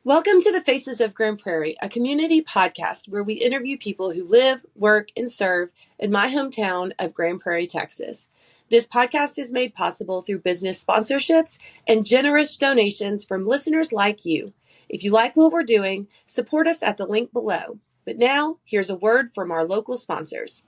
Welcome to the Faces of Grand Prairie, a community podcast where we interview people who live, work, and serve in my hometown of Grand Prairie, Texas. This podcast is made possible through business sponsorships and generous donations from listeners like you. If you like what we're doing, support us at the link below. But now, here's a word from our local sponsors.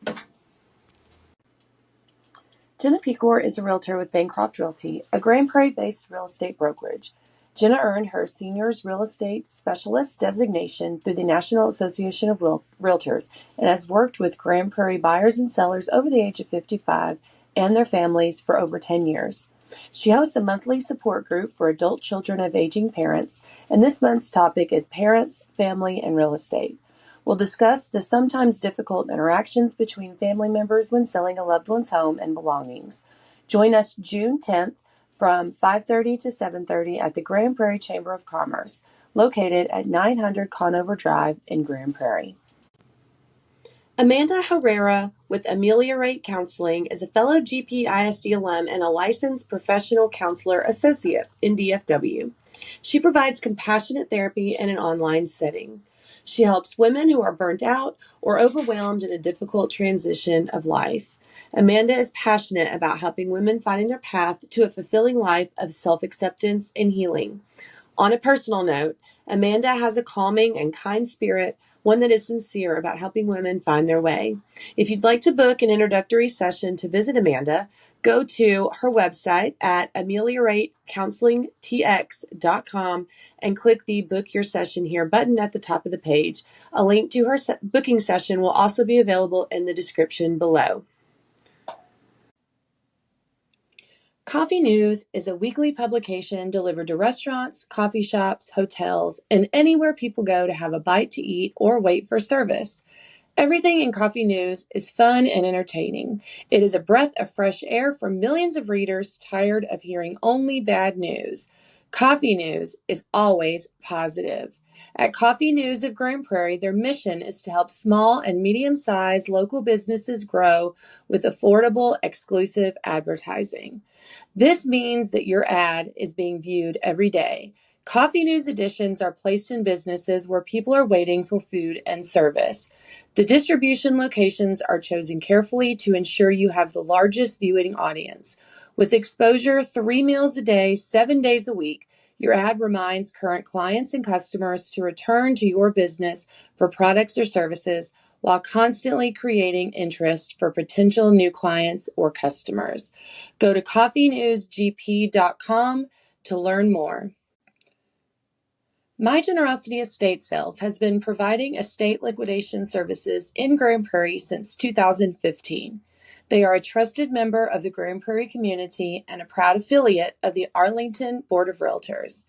Jenna Pecor is a realtor with Bancroft Realty, a Grand Prairie-based real estate brokerage. Jenna earned her Seniors Real Estate Specialist designation through the National Association of Realtors and has worked with Grand Prairie buyers and sellers over the age of 55 and their families for over 10 years. She hosts a monthly support group for adult children of aging parents, and this month's topic is Parents, Family, and Real Estate. We'll discuss the sometimes difficult interactions between family members when selling a loved one's home and belongings. Join us June 10th from 5:30 to 7:30 at the Grand Prairie Chamber of Commerce, located at 900 Conover Drive in Grand Prairie. Amanda Herrera with Ameliorate Counseling is a fellow GPISD alum and a licensed professional counselor associate in DFW. She provides compassionate therapy in an online setting. She helps women who are burnt out or overwhelmed in a difficult transition of life. Amanda is passionate about helping women find their path to a fulfilling life of self-acceptance and healing. On a personal note, Amanda has a calming and kind spirit, one that is sincere about helping women find their way. If you'd like to book an introductory session to visit Amanda, go to her website at amelioratecounselingtx.com and click the Book Your Session Here button at the top of the page. A link to her booking session will also be available in the description below. Coffee News is a weekly publication delivered to restaurants, coffee shops, hotels, and anywhere people go to have a bite to eat or wait for service. Everything in Coffee News is fun and entertaining. It is a breath of fresh air for millions of readers tired of hearing only bad news. Coffee News is always positive. At Coffee News of Grand Prairie, their mission is to help small and medium-sized local businesses grow with affordable, exclusive advertising. This means that your ad is being viewed every day. Coffee News editions are placed in businesses where people are waiting for food and service. The distribution locations are chosen carefully to ensure you have the largest viewing audience. With exposure 3 meals a day, 7 days a week, your ad reminds current clients and customers to return to your business for products or services while constantly creating interest for potential new clients or customers. Go to coffeenewsgp.com to learn more. My Generosity Estate Sales has been providing estate liquidation services in Grand Prairie since 2015. They are a trusted member of the Grand Prairie community and a proud affiliate of the Arlington Board of Realtors.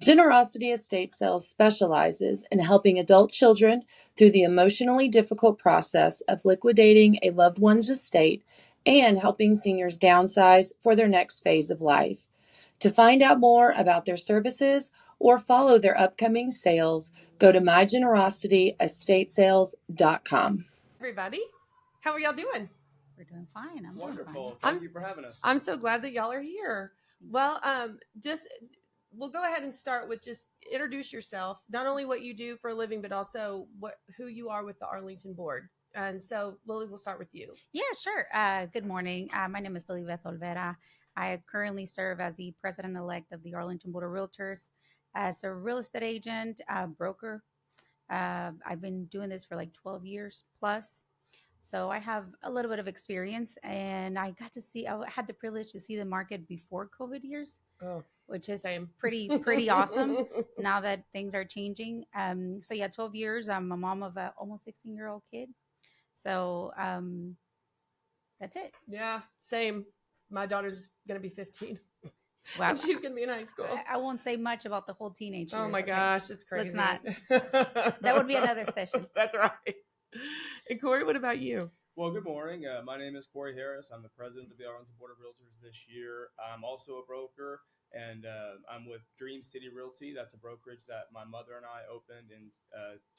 Generosity Estate Sales specializes in helping adult children through the emotionally difficult process of liquidating a loved one's estate and helping seniors downsize for their next phase of life. To find out more about their services or follow their upcoming sales, go to mygenerosityestatesales.com. Everybody, how are y'all doing? We're doing fine. I'm Wonderful. Fine. Thank you for having us. I'm so glad that y'all are here. Well, we'll go ahead and start with just introduce yourself, not only what you do for a living, but also who you are with the Arlington Board. And so, Lily, we'll start with you. Yeah, sure. Good morning. My name is Lilibeth Olvera. I currently serve as the president-elect of the Arlington Board of Realtors as a real estate agent, broker. I've been doing this for like 12 years plus. So I have a little bit of experience, and I had the privilege to see the market before COVID years, which is pretty awesome now that things are changing. 12 years. I'm a mom of an almost 16-year-old kid. So that's it. Yeah, same. My daughter's going to be 15. Wow. And she's going to be in high school. I won't say much about the whole teenage years. Oh my gosh, it's crazy. Let's not. That would be another session. That's right. And Corey, what about you? Well, good morning. My name is Corey Harris. I'm the president of the Arlington Board of Realtors this year. I'm also a broker, and I'm with Dream City Realty. That's a brokerage that my mother and I opened in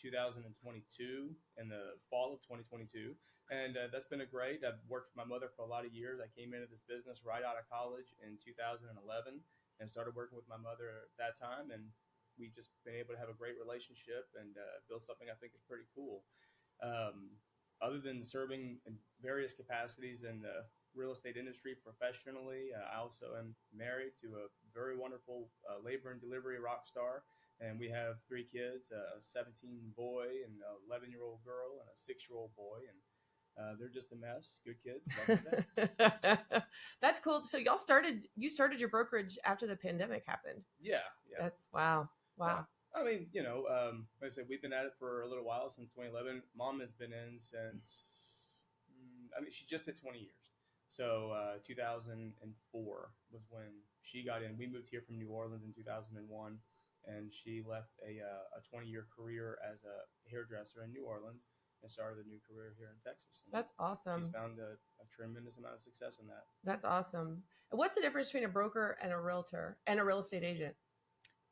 2022, in the fall of 2022. And that's been great. I've worked with my mother for a lot of years. I came into this business right out of college in 2011 and started working with my mother at that time. And we've just been able to have a great relationship and build something I think is pretty cool. Um, Other than serving in various capacities in the real estate industry professionally, I also am married to a very wonderful labor and delivery rock star. And we have 3 kids, a 17 boy and an 11-year-old girl and a 6-year-old boy. And they're just a mess. Good kids. Love them. That's cool. So you started your brokerage after the pandemic happened. Yeah. That's wow. Yeah. I mean, like I said, we've been at it for a little while, since 2011. Mom has been in since, she just hit 20 years. So 2004 was when she got in. We moved here from New Orleans in 2001, and she left a 20-year career as a hairdresser in New Orleans and started a new career here in Texas. And that's awesome. She's found a tremendous amount of success in that. That's awesome. What's the difference between a broker and a realtor and a real estate agent?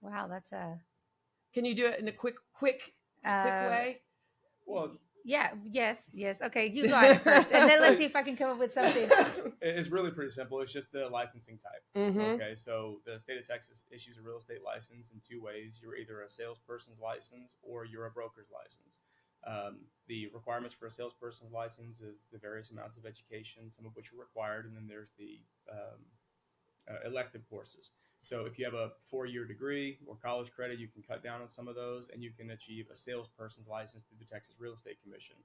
Wow, that's a. Can you do it in a quick way? Well, yeah, yes. Okay, you go ahead first, and then let's see if I can come up with something. It's really pretty simple. It's just the licensing type. Mm-hmm. Okay, so the state of Texas issues a real estate license in 2 ways. You're either a salesperson's license or you're a broker's license. The requirements for a salesperson's license is the various amounts of education, some of which are required, and then there's the elective courses. So if you have a 4-year degree or college credit, you can cut down on some of those, and you can achieve a salesperson's license through the Texas Real Estate Commission.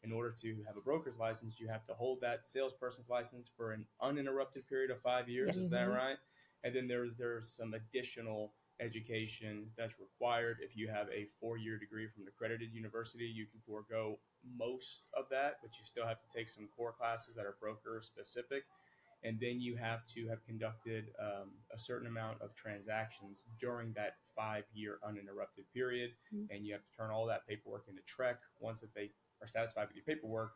In order to have a broker's license, you have to hold that salesperson's license for an uninterrupted period of 5 years. Yes. Is that right? And then there's some additional education that's required. If you have a 4-year degree from an accredited university, you can forego most of that, but you still have to take some core classes that are broker specific. And then you have to have conducted a certain amount of transactions during that 5-year uninterrupted period. Mm-hmm. And you have to turn all that paperwork into TREC. Once that they are satisfied with your paperwork,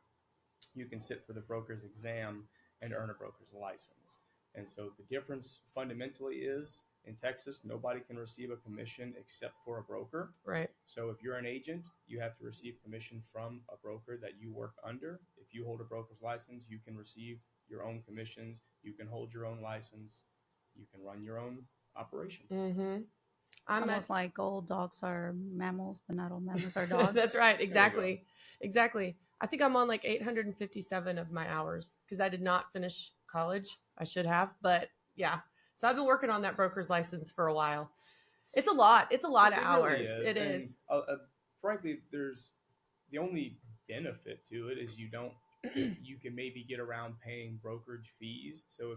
you can sit for the broker's exam and earn a broker's license. And so the difference fundamentally is, in Texas, nobody can receive a commission except for a broker. Right. So if you're an agent, you have to receive commission from a broker that you work under. If you hold a broker's license, you can receive your own commissions. You can hold your own license. You can run your own operation. Mm-hmm. It's almost like all dogs are mammals, but not all mammals are dogs. That's right. Exactly. I think I'm on like 857 of my hours because I did not finish college. I should have, but yeah. So I've been working on that broker's license for a while. It's a lot. It's a lot of hours. Really it is. Frankly, there's the only benefit to it is you can maybe get around paying brokerage fees. So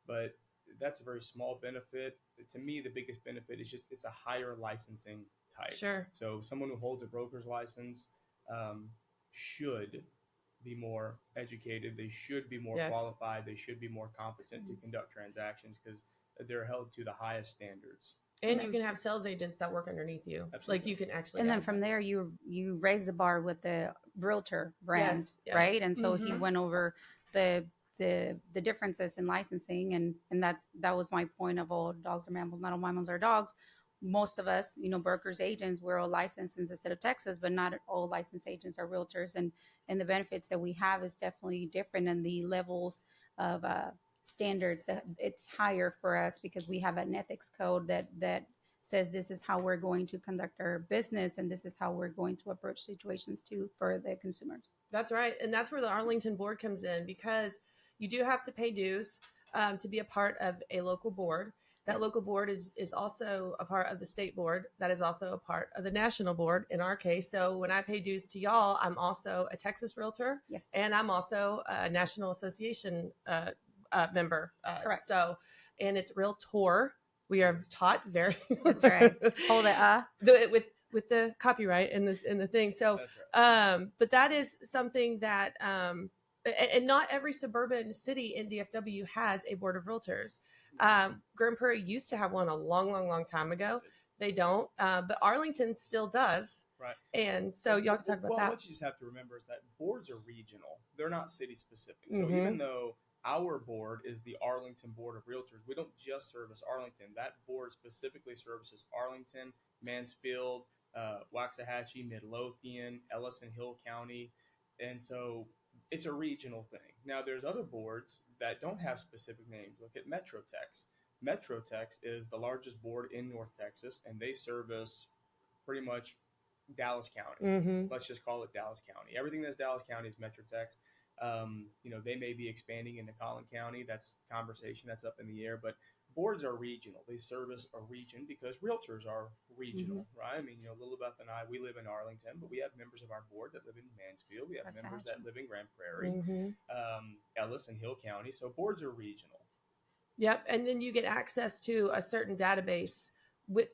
but that's a very small benefit. To me, the biggest benefit is just it's a higher licensing type. Sure. So someone who holds a broker's license should be more educated. They should be more qualified. They should be more competent to conduct transactions because they're held to the highest standards. And you can have sales agents that work underneath you. Absolutely. Like you can actually. And then from there, you raise the bar with the Realtor brand, right? And so he went over the differences in licensing, and that was my point of all dogs are mammals, not all mammals are dogs. Most of us, brokers, agents, we're all licensed in the state of Texas, but not all licensed agents are realtors. And the benefits that we have is definitely different, and the levels of standards that it's higher for us because we have an ethics code that says this is how we're going to conduct our business, and this is how we're going to approach situations for the consumers. That's right. And that's where the Arlington board comes in, because you do have to pay dues to be a part of a local board. That local board is also a part of the state board. That is also a part of the national board in our case. So when I pay dues to y'all, I'm also a Texas Realtor. Yes. And I'm also a National Association member. Correct. So, and it's Realtor. We are taught very. That's right. Hold it with the copyright in the thing. So, right. But that is something that, and not every suburban city in DFW has a board of realtors. Grand Prairie used to have one a long time ago. They don't, but Arlington still does. Right. And so y'all can talk about that. What you just have to remember is that boards are regional. They're not city specific. So even though our board is the Arlington Board of Realtors, we don't just service Arlington. That board specifically services Arlington, Mansfield, Waxahachie, Midlothian, Ellison Hill County. And so it's a regional thing. Now, there's other boards that don't have specific names. Look at MetroTex. MetroTex is the largest board in North Texas, and they service pretty much Dallas County. Mm-hmm. Let's just call it Dallas County. Everything that's Dallas County is MetroTex. They may be expanding into Collin County. That's conversation that's up in the air, but boards are regional. They service a region because realtors are regional, right? I mean, Lilibeth and I, we live in Arlington, but we have members of our board that live in Mansfield. We have That's members awesome. that live in Grand Prairie, Mm-hmm. Ellis and Hill County. So boards are regional. Yep. And then you get access to a certain database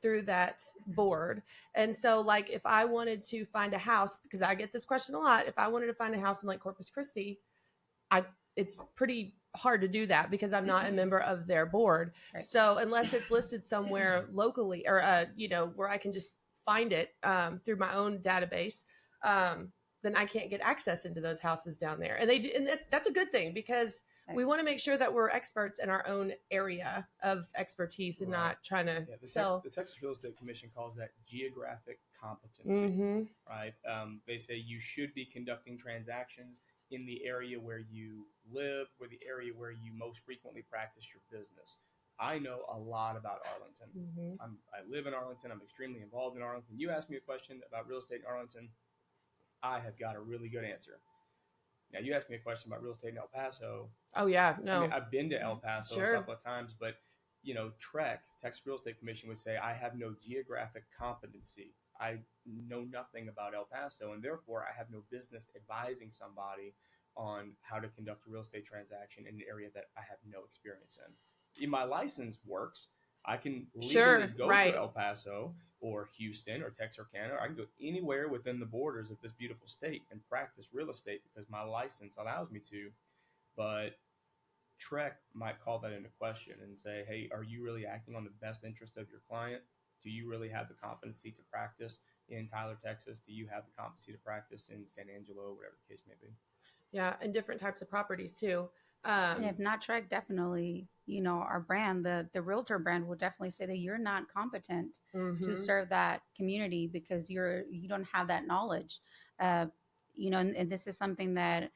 through that board. And so, like, if I wanted to find a house, because I get this question a lot, if I wanted to find a house in like Corpus Christi, it's pretty hard to do that because I'm not a member of their board. Right. So unless it's listed somewhere locally or, where I can just find it through my own database, then I can't get access into those houses down there. And that's a good thing because we want to make sure that we're experts in our own area of expertise and not trying to sell. The Texas Real Estate Commission calls that geographic competency, Mm-hmm. right? They say you should be conducting transactions in the area where you live, or the area where you most frequently practice your business. I know a lot about Arlington. Mm-hmm. I live in Arlington. I'm extremely involved in Arlington. You ask me a question about real estate in Arlington, I have got a really good answer. Now, you asked me a question about real estate in El Paso. Oh, yeah. No. I mean, I've been to El Paso Sure. a couple of times, but, Texas Real Estate Commission would say, I have no geographic competency. I know nothing about El Paso, and therefore I have no business advising somebody on how to conduct a real estate transaction in an area that I have no experience in. My license works. I can legally go to El Paso or Houston or Texarkana, or I can go anywhere within the borders of this beautiful state and practice real estate because my license allows me to. But TREC might call that into question and say, hey, are you really acting on the best interest of your client? Do you really have the competency to practice in Tyler, Texas? Do you have the competency to practice in San Angelo, whatever the case may be? Yeah, and different types of properties too. And if not TREC, definitely, our brand, the Realtor brand, will definitely say that you're not competent Mm-hmm. to serve that community because you don't have that knowledge. And this is something that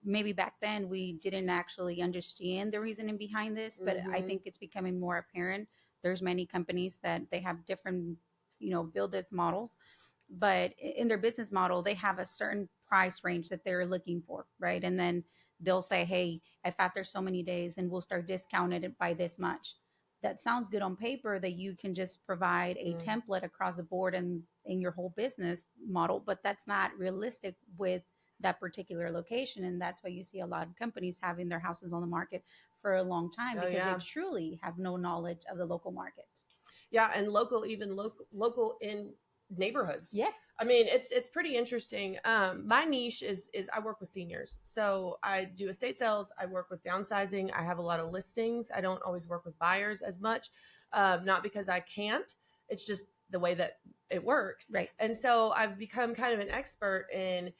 maybe back then we didn't actually understand the reasoning behind this, but I Mm-hmm. think it's becoming more apparent. There's many companies that they have different, build this models, but in their business model, they have a certain price range that they're looking for, right? And then they'll say, hey, if after so many days, then we'll start discounting it by this much. That sounds good on paper that you can just provide a template across the board and in your whole business model, but that's not realistic with that particular location. And that's why you see a lot of companies having their houses on the market for a long time because they truly have no knowledge of the local market. Yeah, and local in neighborhoods. Yes. I mean, it's pretty interesting. My niche is I work with seniors. So I do estate sales. I work with downsizing. I have a lot of listings. I don't always work with buyers as much, not because I can't. It's just the way that it works. Right. And so I've become kind of an expert in,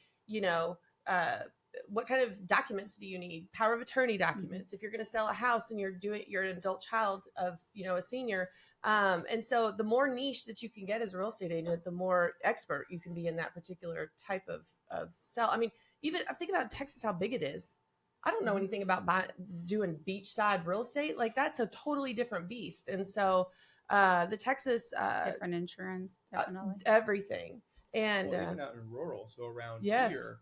what kind of documents do you need? Power of attorney documents. Mm-hmm. If you're going to sell a house and you're an adult child of, a senior. And so the more niche that you can get as a real estate agent, the more expert you can be in that particular type of sell. I mean, even I'm thinking about Texas, how big it is. I don't know anything about doing beachside real estate. Like that's a totally different beast. And so the Texas different insurance, definitely everything. And even out in rural, so around yes. here,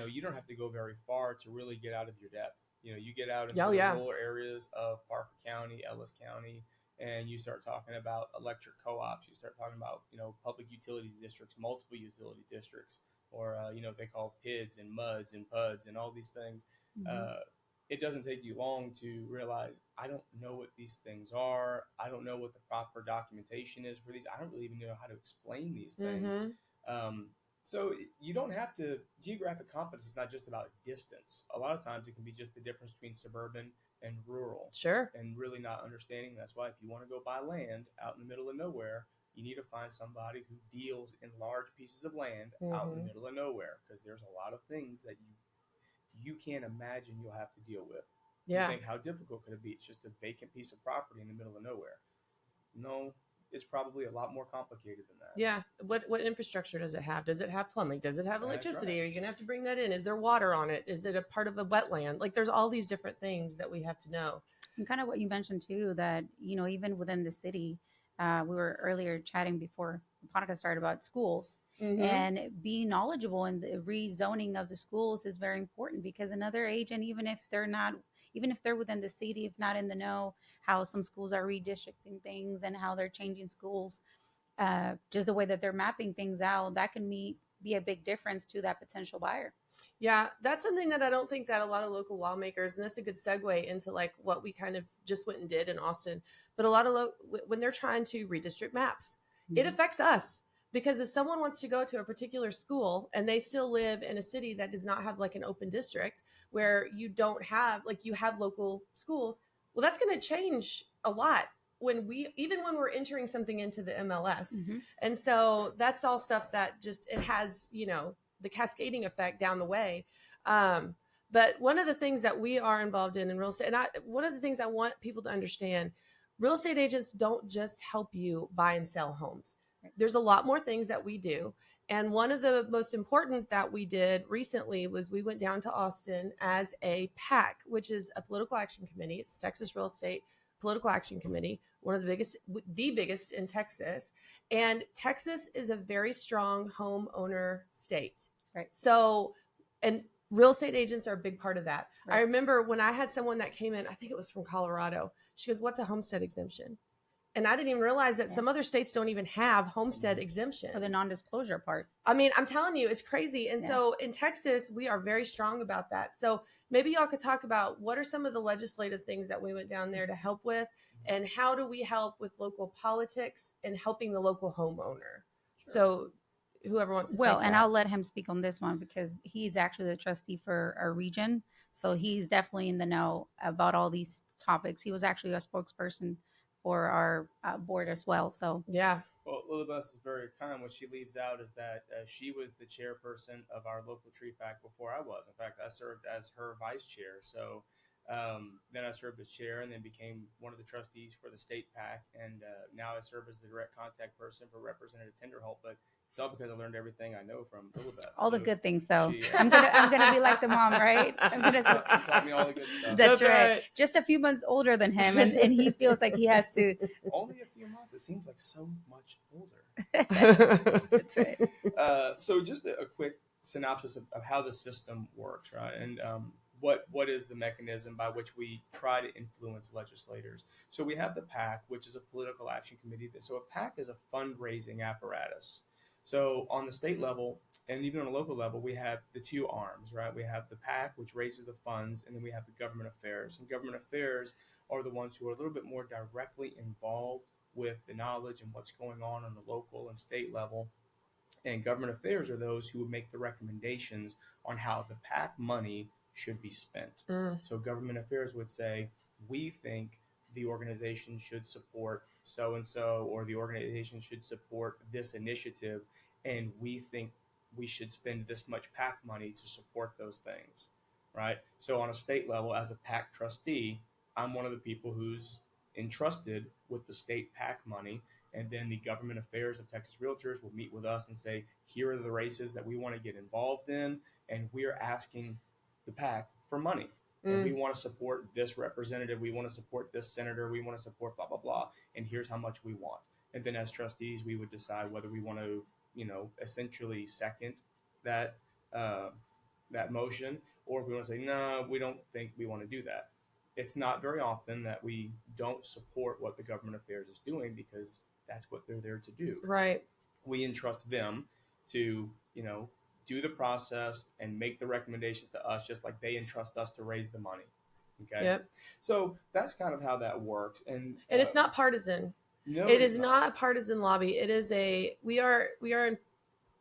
you don't have to go very far to really get out of your depth. You get out into the rural areas of Parker County, Ellis County, and you start talking about electric co-ops. You start talking about, public utility districts, multiple utility districts, or, they call PIDs and MUDs and PUDs and all these things. Mm-hmm. It doesn't take you long to realize, I don't know what these things are. I don't know what the proper documentation is for these. I don't really even know how to explain these things. Mm-hmm. So you don't have to, geographic competence is not just about distance. A lot of times it can be just the difference between suburban and rural. Sure. And really not understanding. That's why if you want to go buy land out in the middle of nowhere, you need to find somebody who deals in large pieces of land out in the middle of nowhere, because there's a lot of things that you can't imagine you'll have to deal with. Yeah. You think, how difficult could it be? It's just a vacant piece of property in the middle of nowhere. No, it's probably a lot more complicated than that. Yeah. What infrastructure does it have? Does it have plumbing? Does it have electricity? Right. Are you going to have to bring that in? Is there water on it? Is it a part of a wetland? Like there's all these different things that we have to know. And kind of what you mentioned too, that, even within the city, we were earlier chatting before the podcast started about schools. Mm-hmm. And being knowledgeable in the rezoning of the schools is very important, because another agent, even if they're within the city, if not in the know, how some schools are redistricting things and how they're changing schools, just the way that they're mapping things out, that can be a big difference to that potential buyer. Yeah, that's something that I don't think that a lot of local lawmakers, and this is a good segue into like what we kind of just went and did in Austin, but a lot of when they're trying to redistrict maps, it affects us. Because if someone wants to go to a particular school and they still live in a city that does not have like an open district where you don't have, like you have local schools, well, that's going to change a lot when we're entering something into the MLS. Mm-hmm. And so that's all stuff that just, it has, the cascading effect down the way. But one of the things that we are involved in real estate, and one of the things I want people to understand, real estate agents don't just help you buy and sell homes. There's a lot more things that we do. And one of the most important that we did recently was we went down to Austin as a PAC, which is a political action committee. It's Texas Real Estate Political Action Committee, one of the biggest in Texas. And Texas is a very strong homeowner state. Right. So, and real estate agents are a big part of that. Right. I remember when I had someone that came in, I think it was from Colorado. She goes, "What's a homestead exemption?" And I didn't even realize that some other states don't even have homestead exemption. Or the non-disclosure part. I mean, I'm telling you, it's crazy. And so in Texas, we are very strong about that. So maybe y'all could talk about what are some of the legislative things that we went down there to help with, and how do we help with local politics and helping the local homeowner? Sure. So whoever wants to take and that. I'll let him speak on this one, because he's actually the trustee for our region. So he's definitely in the know about all these topics. He was actually a spokesperson for our board as well. So yeah. Well, Lilibeth is very kind. What she leaves out is that she was the chairperson of our local tree pack before I was. In fact, I served as her vice chair. So then I served as chair, and then became one of the trustees for the state pack. And now I serve as the direct contact person for Representative Tinderholt. But it's all because I learned everything I know from Lilibeth. All the good things, though. I'm gonna be like the mom, right? She taught me all the good stuff. That's right. Just a few months older than him, and he feels like he has to. Only a few months. It seems like so much older. That's right. So just a quick synopsis of how the system works, right? And what is the mechanism by which we try to influence legislators? So we have the PAC, which is a political action committee. So a PAC is a fundraising apparatus. So on the state level, and even on a local level, we have the two arms, right? We have the PAC, which raises the funds, and then we have the government affairs. And government affairs are the ones who are a little bit more directly involved with the knowledge and what's going on the local and state level. And government affairs are those who would make the recommendations on how the PAC money should be spent. So government affairs would say, we think the organization should support so-and-so, or the organization should support this initiative, and we think we should spend this much PAC money to support those things, right? So on a state level, as a PAC trustee, I'm one of the people who's entrusted with the state PAC money, and then the government affairs of Texas Realtors will meet with us and say, here are the races that we want to get involved in, and we're asking the PAC for money. And we want to support this representative. We want to support this senator. We want to support blah, blah, blah. And here's how much we want. And then as trustees, we would decide whether we want to, essentially second that that motion, or if we want to say, no, we don't think we want to do that. It's not very often that we don't support what the government affairs is doing, because that's what they're there to do. Right. We entrust them to, do the process and make the recommendations to us, just like they entrust us to raise the money. Okay. Yep. So that's kind of how that works. And it's not partisan. No, it is not a partisan lobby. It is we are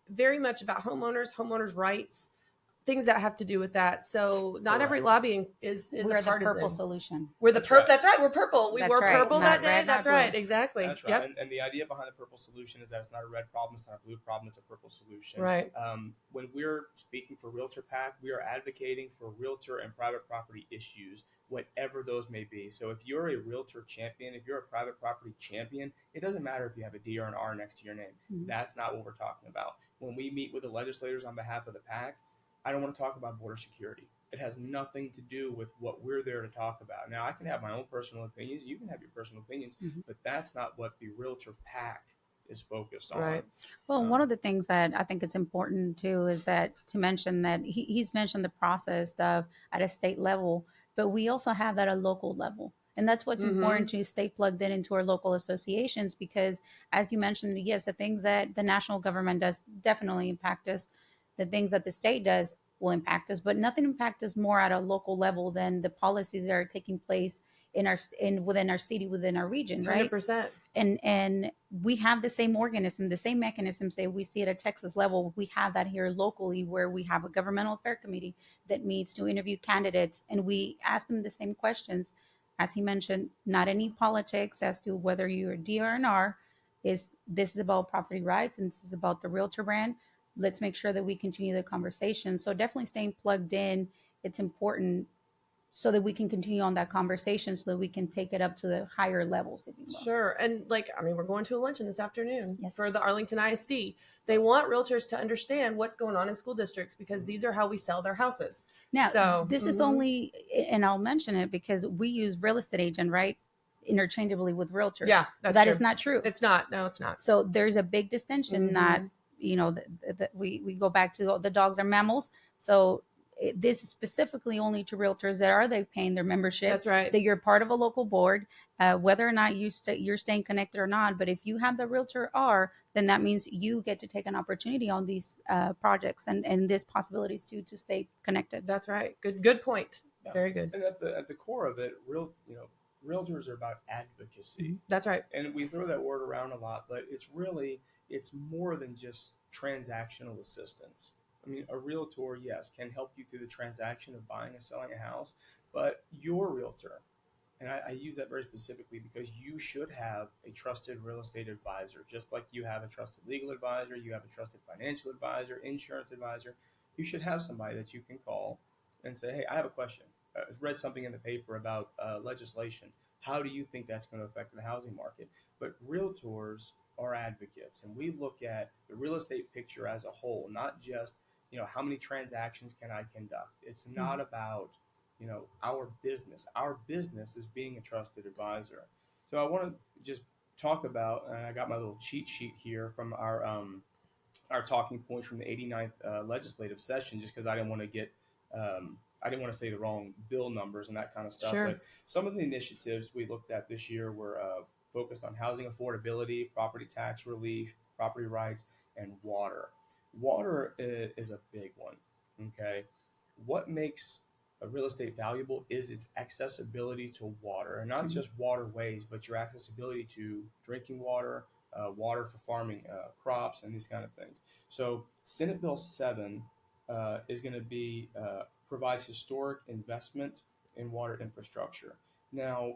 very much about homeowners' rights, things that have to do with that. So not every lobbying is We're a partisan. The purple solution. We're the purple. That's right. We're purple. We wore purple that day. Red, that's right. Exactly. That's right. Yep. And the idea behind the purple solution is that it's not a red problem. It's not a blue problem. It's a purple solution. Right. When we're speaking for Realtor PAC, we are advocating for realtor and private property issues. whatever those may be. So if you're a realtor champion, if you're a private property champion, it doesn't matter if you have a D or an R next to your name. That's not what we're talking about. When we meet with the legislators on behalf of the PAC, I don't want to talk about border security. It has nothing to do with what we're there to talk about. Now, I can have my own personal opinions. You can have your personal opinions, but that's not what the Realtor PAC is focused on. Right. Well, one of the things that I think it's important too is that to mention that he's mentioned the process of at a state level, but we also have that at a local level. And that's what's important to stay plugged in into our local associations because, as you mentioned, yes, the things that the national government does definitely impact us. The things that the state does will impact us, but nothing impacts us more at a local level than the policies that are taking place within our city, within our region, right? 100%. And we have the same organism, the same mechanisms that we see at a Texas level. We have that here locally, where we have a governmental affair committee that meets to interview candidates, and we ask them the same questions. As he mentioned, not any politics as to whether you're a D or an R. This is about property rights, and this is about the realtor brand. Let's make sure that we continue the conversation. So definitely staying plugged in. It's important so that we can continue on that conversation so that we can take it up to the higher levels, if you will. Sure. And we're going to a luncheon this afternoon Yes. for the Arlington ISD. They want realtors to understand what's going on in school districts because these are how we sell their houses. Now, this is only, and I'll mention it because we use real estate agent, right? Interchangeably with realtor. Yeah, that's That true. is not true. It's not. No, it's not. So there's a big distinction, not, we go back to the dogs are mammals. So this is specifically only to realtors that are they paying their membership. That's right. That you're part of a local board, whether or not you're staying connected or not. But if you have the realtor R, then that means you get to take an opportunity on these projects and this possibilities to stay connected. That's right. Good point. Yeah. Very good. And at the core of it, realtors are about advocacy. That's right. And we throw that word around a lot, but it's more than just transactional assistance. I mean, a realtor, yes, can help you through the transaction of buying and selling a house, but your realtor, and I use that very specifically because you should have a trusted real estate advisor, just like you have a trusted legal advisor, you have a trusted financial advisor, insurance advisor. You should have somebody that you can call and say, hey, I have a question. I read something in the paper about legislation. How do you think that's going to affect the housing market? But realtors are advocates, and we look at the real estate picture as a whole, not just how many transactions can I conduct. It's not about our business. Our business is being a trusted advisor. So I want to just talk about, and I got my little cheat sheet here from our talking points from the 89th legislative session, just because I didn't want to get I didn't want to say the wrong bill numbers and that kind of stuff. Sure. But some of the initiatives we looked at this year were focused on housing affordability, property tax relief, property rights, and water. Water is a big one. Okay, what makes a real estate valuable is its accessibility to water, and not just waterways, but your accessibility to drinking water, water for farming crops, and these kind of things. So Senate Bill 7 is going to be provides historic investment in water infrastructure. Now,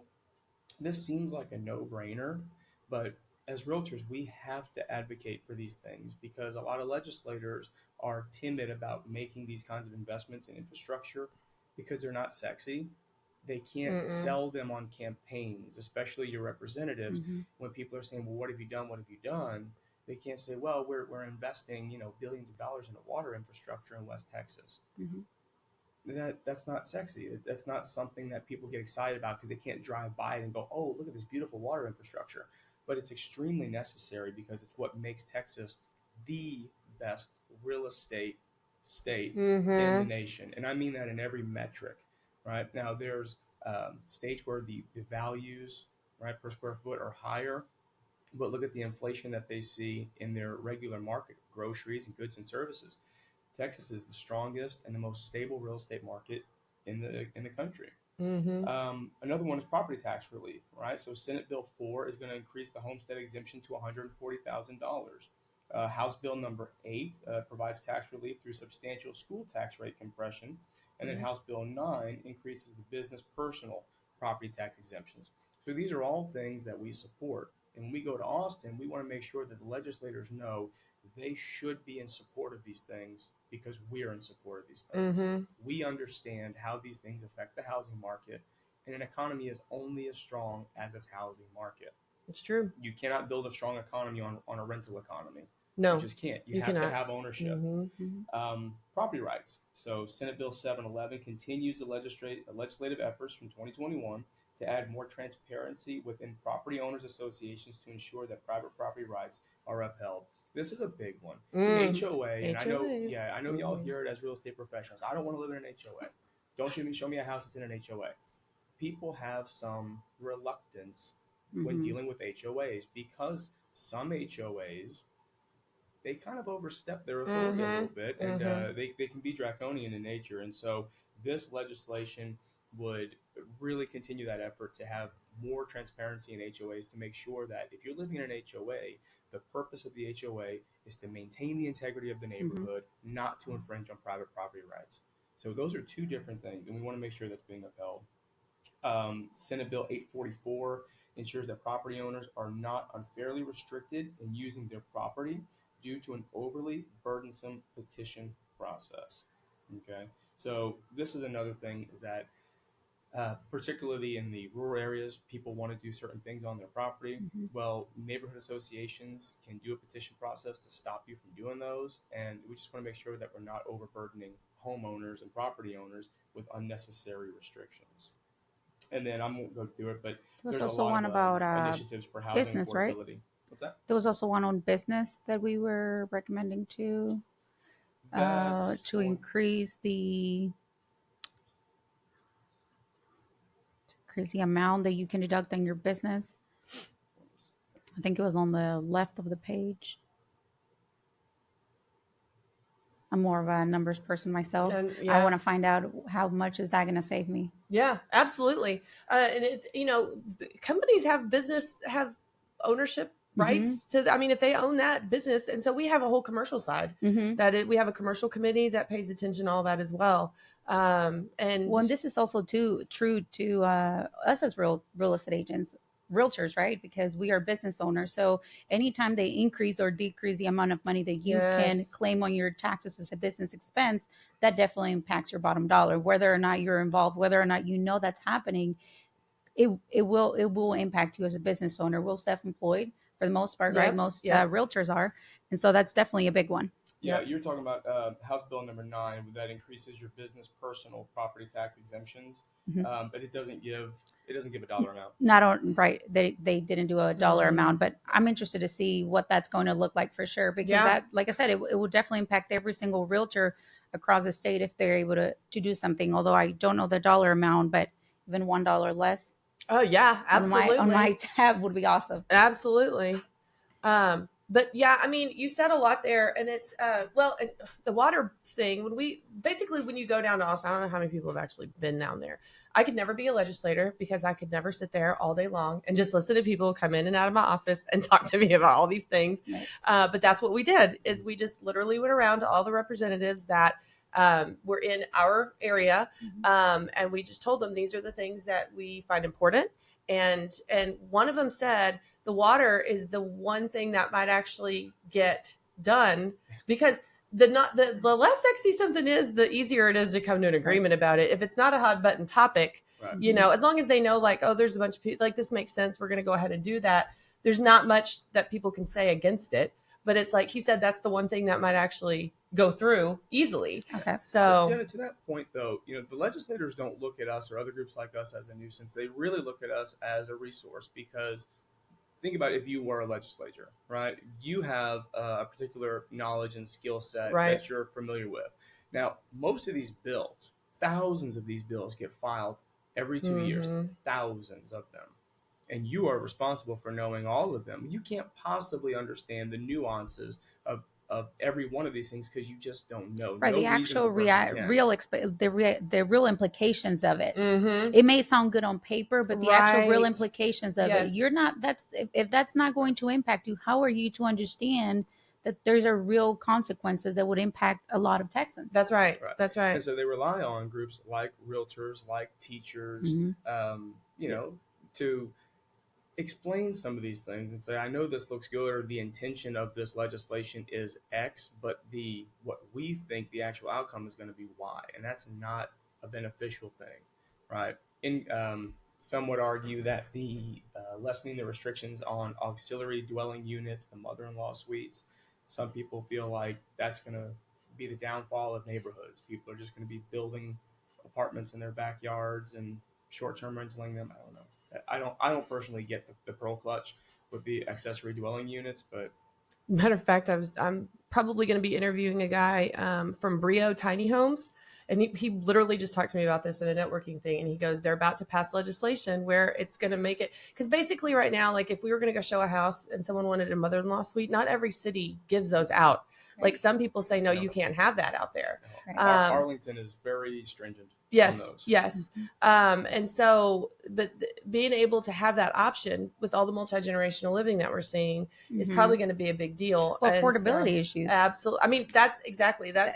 this seems like a no-brainer, but as realtors, we have to advocate for these things because a lot of legislators are timid about making these kinds of investments in infrastructure because they're not sexy. They can't sell them on campaigns, especially your representatives. When people are saying, well, what have you done? What have you done? They can't say, well, we're investing, billions of dollars into water infrastructure in West Texas. That's not sexy. That's not something that people get excited about because they can't drive by it and go, oh, look at this beautiful water infrastructure. But it's extremely necessary because it's what makes Texas the best real estate state in the nation. And I mean that in every metric, right? Now, there's states where the values, right, per square foot are higher, but look at the inflation that they see in their regular market, groceries and goods and services. Texas is the strongest and the most stable real estate market in the country. Another one is property tax relief, right? So Senate Bill 4 is going to increase the homestead exemption to $140,000. House Bill number 8 provides tax relief through substantial school tax rate compression. And then House Bill 9 increases the business personal property tax exemptions. So these are all things that we support. And when we go to Austin, we want to make sure that the legislators know they should be in support of these things because we're in support of these things. We understand how these things affect the housing market, And an economy is only as strong as its housing market. It's true. You cannot build a strong economy on a rental economy. No, you just can't. You have cannot. to have ownership. Property rights. So Senate Bill 711 continues the legislative efforts from 2021 to add more transparency within property owners associations to ensure that private property rights are upheld. This is a big one. An HOA, and I know y'all hear it as real estate professionals. I don't want to live in an HOA. Don't show me a house that's in an HOA. People have some reluctance when dealing with HOAs because some HOAs, they kind of overstep their authority a little bit, and they can be draconian in nature. And so this legislation would really continue that effort to have more transparency in HOAs to make sure that if you're living in an HOA, the purpose of the HOA is to maintain the integrity of the neighborhood, not to infringe on private property rights. So those are two different things, and we want to make sure that's being upheld. Senate Bill 844 ensures that property owners are not unfairly restricted in using their property due to an overly burdensome petition process. Okay, so this is another thing is that particularly in the rural areas, people want to do certain things on their property. Well, neighborhood associations can do a petition process to stop you from doing those, and we just want to make sure that we're not overburdening homeowners and property owners with unnecessary restrictions. And then I won't go through it, but There was there's also a lot one of about initiatives for housing business, affordability. right? What's that? There was also one on business that we were recommending to increase the amount that you can deduct on your business. I think it was on the left of the page. I'm more of a numbers person myself. I want to find out how much is that going to save me. Yeah, absolutely. And it's, companies have ownership rights to, if they own that business. And so we have a whole commercial side we have a commercial committee that pays attention to all that as well. And this is also true to us as real estate agents, realtors, right? Because we are business owners. So anytime they increase or decrease the amount of money that you can claim on your taxes as a business expense, that definitely impacts your bottom dollar. Whether or not you're involved, whether or not you know that's happening, it will impact you as a business owner. We're self-employed for the most part, right? Most realtors are, and so that's definitely a big one. Yeah, you're talking about House Bill number 9 that increases your business personal property tax exemptions, but it doesn't give a dollar amount. Not on right. They didn't do a dollar amount, but I'm interested to see what that's going to look like for sure. Because that, like I said, it will definitely impact every single realtor across the state if they're able to do something. Although I don't know the dollar amount, but even $1 less. Oh yeah, absolutely. On my tab would be awesome. Absolutely. But yeah, you said a lot there, and it's the water thing. When you go down to Austin, I don't know how many people have actually been down there. I could never be a legislator because I could never sit there all day long and just listen to people come in and out of my office and talk to me about all these things. Right. But that's what we did, is we just literally went around to all the representatives that were in our area, and we just told them these are the things that we find important. And one of them said the water is the one thing that might actually get done, because the less sexy something is, the easier it is to come to an agreement about it. If it's not a hot button topic, right. As long as they know, like, oh, there's a bunch of people, like, this makes sense, we're going to go ahead and do that. There's not much that people can say against it. But it's like he said, that's the one thing that might actually go through easily. Okay. So, Jenna, to that point, though, the legislators don't look at us or other groups like us as a nuisance. They really look at us as a resource, because think about it, if you were a legislator, right? You have a particular knowledge and skill set that you're familiar with. Now, most of these bills, thousands of these bills get filed every 2 years, thousands of them. And you are responsible for knowing all of them. You can't possibly understand the nuances of every one of these things because you just don't know. Right, the actual the real implications of it. It may sound good on paper, but the actual real implications of it, you're not. If that's not going to impact you, how are you to understand that there's a real consequences that would impact a lot of Texans? That's right. That's right. And so they rely on groups like realtors, like teachers, to explain some of these things and say, I know this looks good, or the intention of this legislation is X, but what we think the actual outcome is going to be Y, and that's not a beneficial thing. Right. In some would argue that the lessening the restrictions on auxiliary dwelling units, the mother-in-law suites, some people feel like that's going to be the downfall of neighborhoods. People are just going to be building apartments in their backyards and short-term renting them. I don't know. I don't personally get the pearl clutch with the accessory dwelling units, but Matter of fact, I'm probably going to be interviewing a guy from Brio Tiny Homes, and he literally just talked to me about this in a networking thing, and he goes, they're about to pass legislation where it's going to make it, because basically right now, like if we were going to go show a house and someone wanted a mother-in-law suite, not every city gives those out. Right. Like some people say, no, you can't have that out there. no. Arlington is very stringent on Yes, those. yes. And so, but being able to have that option with all the multi-generational living that we're seeing is probably going to be a big deal. Well, And affordability issues. Absolutely. I mean, that's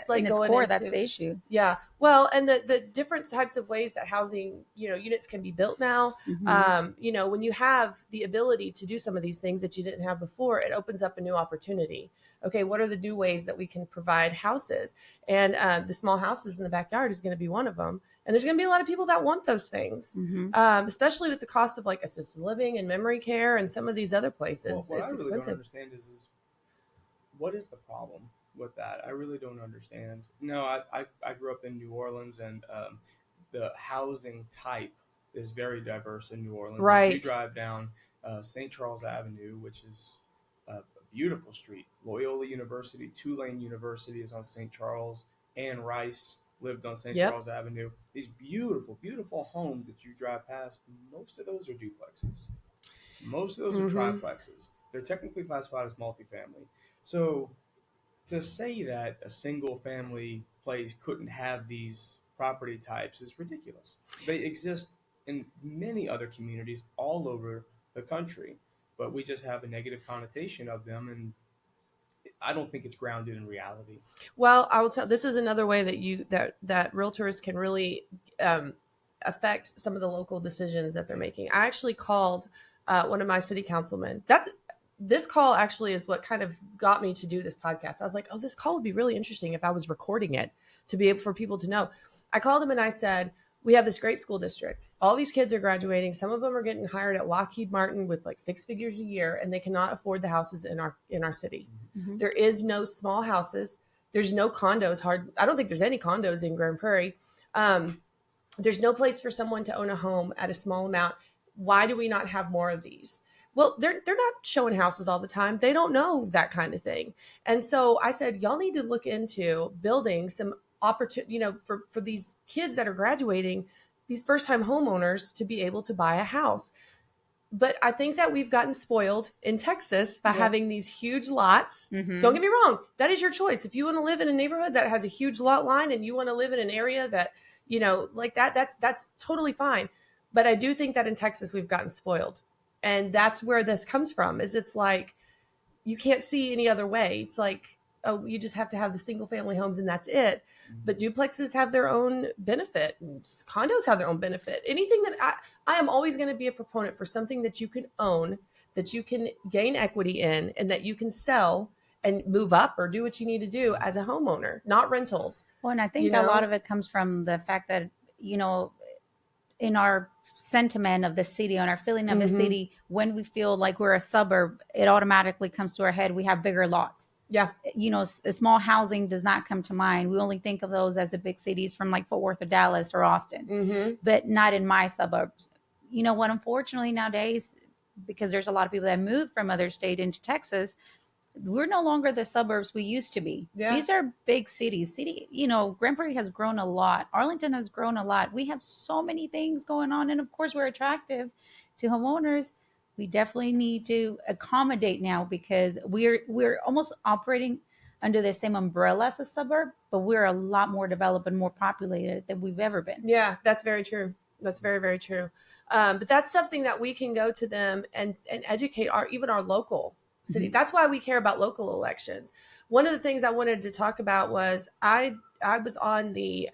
like in its going core, into, that's the issue. Yeah. Well, and the different types of ways that housing, units can be built now. When you have the ability to do some of these things that you didn't have before, it opens up a new opportunity. Okay, what are the new ways that we can provide houses? And the small houses in the backyard is going to be one of them. And there's going to be a lot of people that want those things, especially with the cost of like assisted living and memory care and some of these other places. Well, what it's I really expensive. don't understand is what is the problem with that? I really don't understand. No, I grew up in New Orleans, and the housing type is very diverse in New Orleans. Right. If you drive down St. Charles Avenue, which is a beautiful street, Loyola University, Tulane University is on St. Charles, Anne Rice lived on St. Charles Avenue. These beautiful, beautiful homes that you drive past, most of those are duplexes. Most of those are triplexes. They're technically classified as multifamily. So to say that a single family place couldn't have these property types is ridiculous. They exist in many other communities all over the country, but we just have a negative connotation of them, and I don't think it's grounded in reality. Well, I will tell. This is another way that realtors can really affect some of the local decisions that they're making. I actually called one of my city councilmen. This call actually is what kind of got me to do this podcast. I was like, oh, this call would be really interesting if I was recording it to be able for people to know. I called him and I said, we have this great school district. All these kids are graduating. Some of them are getting hired at Lockheed Martin with like 6 figures a year, and they cannot afford the houses in our city. There is no small houses. There's no condos. I don't think there's any condos in Grand Prairie. There's no place for someone to own a home at a small amount. Why do we not have more of these? Well, they're not showing houses all the time. They don't know that kind of thing. And so I said, y'all need to look into building some opportunity, for these kids that are graduating, these first-time homeowners to be able to buy a house. But I think that we've gotten spoiled in Texas by having these huge lots. Don't get me wrong. That is your choice. If you want to live in a neighborhood that has a huge lot line and you want to live in an area that, like that's totally fine. But I do think that in Texas, we've gotten spoiled. And that's where this comes from, is it's like, you can't see any other way. It's like, oh, you just have to have the single family homes and that's it. But duplexes have their own benefit. Condos have their own benefit. Anything that I am always going to be a proponent for something that you can own, that you can gain equity in, and that you can sell and move up or do what you need to do as a homeowner, not rentals. Well, and I think a lot of it comes from the fact that, in our sentiment of the city, on our feeling of the city, when we feel like we're a suburb, it automatically comes to our head. We have bigger lots. Yeah. Small housing does not come to mind. We only think of those as the big cities from like Fort Worth or Dallas or Austin, but not in my suburbs. You know what? Unfortunately, nowadays, because there's a lot of people that move from other state into Texas, we're no longer the suburbs we used to be. Yeah. These are big cities. Grand Prairie has grown a lot. Arlington has grown a lot. We have so many things going on. And of course, we're attractive to homeowners. We definitely need to accommodate now, because we're almost operating under the same umbrella as a suburb, but we're a lot more developed and more populated than we've ever been. Yeah, that's very true. That's very, very true. But that's something that we can go to them and educate even our local city. That's why we care about local elections. One of the things I wanted to talk about was I was on the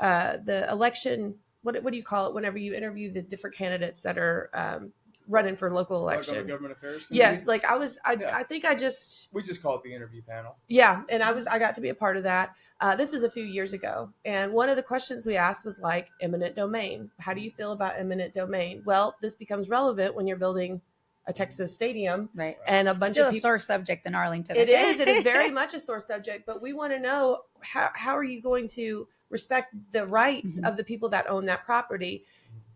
election. What do you call it? Whenever you interview the different candidates that are running for local Like on the election. government affairs committee? Yes, like I think we just call it the interview panel. Yeah, and I got to be a part of that. This is a few years ago, and one of the questions we asked was like eminent domain. How do you feel about eminent domain? Well, this becomes relevant when you're building a Texas stadium, Right. And a bunch Still of a people. sore subject in Arlington. It is very much a sore subject, but we want to know how are you going to respect the rights of the people that own that property?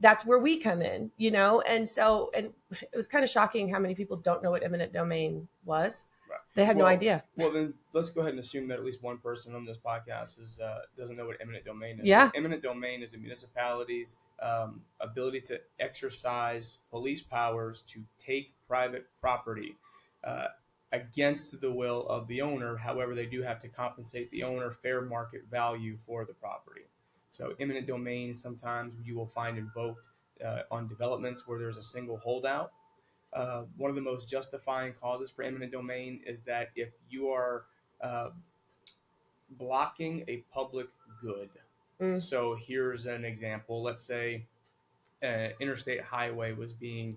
That's where we come in, and it was kind of shocking how many people don't know what eminent domain was. Right. They had no idea. Well, then let's go ahead and assume that at least one person on this podcast doesn't know what eminent domain is. Yeah. So eminent domain is a municipality's ability to exercise police powers to take private property against the will of the owner. However, they do have to compensate the owner fair market value for the property. So eminent domain, sometimes you will find invoked on developments where there's a single holdout. One of the most justifying causes for eminent domain is that if you are blocking a public good. So here's an example. Let's say an interstate highway was being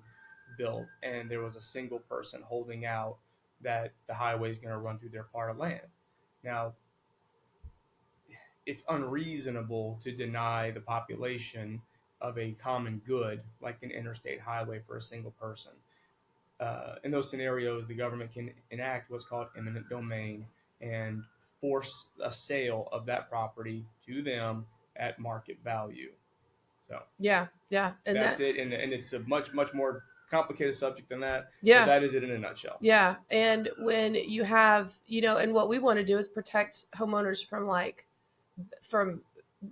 built and there was a single person holding out that the highway is going to run through their part of land. Now, it's unreasonable to deny the population of a common good like an interstate highway for a single person. In those scenarios, the government can enact what's called eminent domain and force a sale of that property to them at market value. So yeah, and that's it. And it's a much more complicated subject than that. Yeah, but that is it in a nutshell. Yeah, and when you have, and what we want to do is protect homeowners from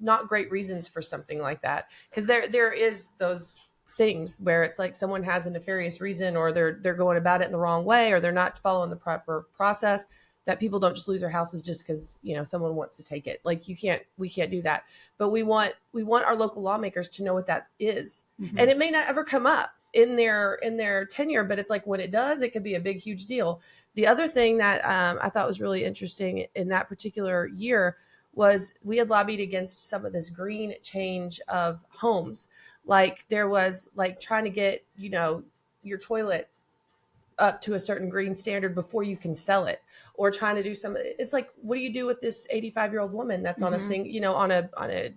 not great reasons for something like that, because there is those things where it's like someone has a nefarious reason, or they're going about it in the wrong way, or they're not following the proper process, that people don't just lose their houses just because someone wants to take it. Like we can't do that. But we want our local lawmakers to know what that is. And it may not ever come up in their tenure, but it's like when it does, it could be a big, huge deal. The other thing that I thought was really interesting in that particular year was we had lobbied against some of this green change of homes. Like there was like trying to get, your toilet up to a certain green standard before you can sell it, or trying to do it's like, what do you do with this 85-year-old woman that's on a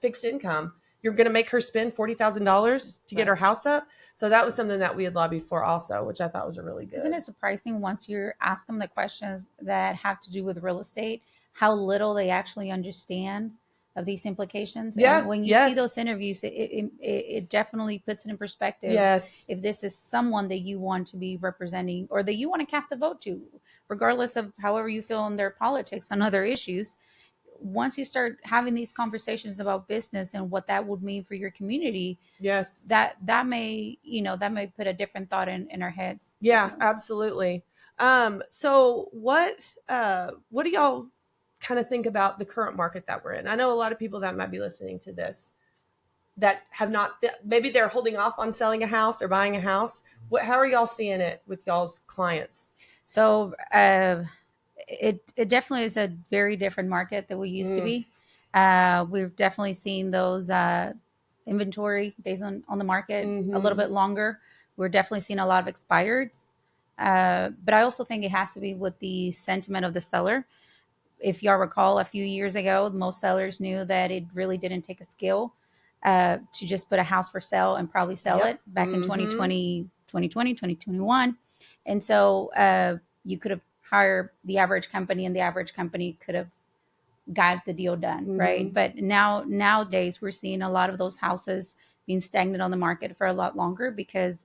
fixed income? You're going to make her spend $40,000 to get her house up. So that was something that we had lobbied for also, which I thought was a really good. Isn't it surprising once you ask them the questions that have to do with real estate, how little they actually understand of these implications? Yeah. And when you see those interviews, it definitely puts it in perspective. Yes. If this is someone that you want to be representing or that you want to cast a vote to, regardless of however you feel in their politics on other issues, once you start having these conversations about business and what that would mean for your community, yes, that may put a different thought in our heads. Yeah, absolutely. So what do y'all kind of think about the current market that we're in? I know a lot of people that might be listening to this that have not, maybe they're holding off on selling a house or buying a house. How are y'all seeing it with y'all's clients? So it definitely is a very different market than we used to be. We've definitely seen those inventory days on the market a little bit longer. We're definitely seeing a lot of expireds. But I also think it has to be with the sentiment of the seller. If y'all recall, a few years ago, most sellers knew that it really didn't take a skill to just put a house for sale and probably sell it back in 2020, 2021. And so you could have hired the average company and the average company could have got the deal done, right? But nowadays we're seeing a lot of those houses being stagnant on the market for a lot longer, because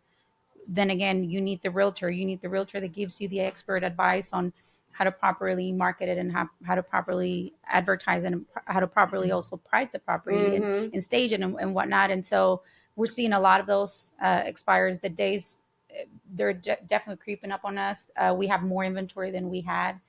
then again, you need the realtor that gives you the expert advice on how to properly market it and how to properly advertise it and how to properly also price the property and stage it and whatnot. And so we're seeing a lot of those expires. The days, they're definitely creeping up on us. We have more inventory than we had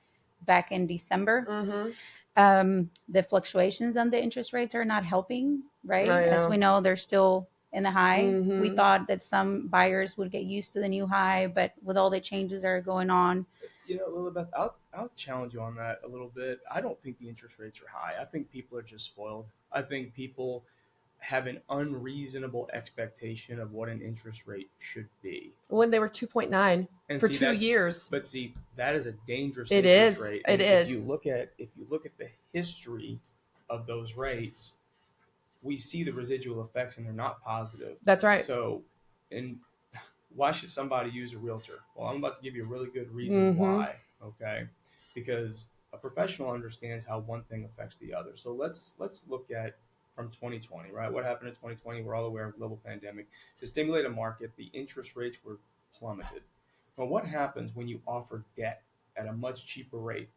back in December. The fluctuations on the interest rates are not helping, right? As we know, they're still in the high. We thought that some buyers would get used to the new high, but with all the changes that are going on. Lilibeth, I'll challenge you on that a little bit. I don't think the interest rates are high. I think people are just spoiled. I think people have an unreasonable expectation of what an interest rate should be. When they were 2.9 And for see 2 that, years. But see, that is a dangerous It interest is. rate. It And is. if you look at the history of those rates, we see the residual effects, and they're not positive. That's right. So, and why should somebody use a realtor? Well, I'm about to give you a really good reason why. Okay, because a professional understands how one thing affects the other. So let's look at from 2020, right? What happened in 2020? We're all aware of the global pandemic. To stimulate a market, the interest rates were plummeted. Well, what happens when you offer debt at a much cheaper rate?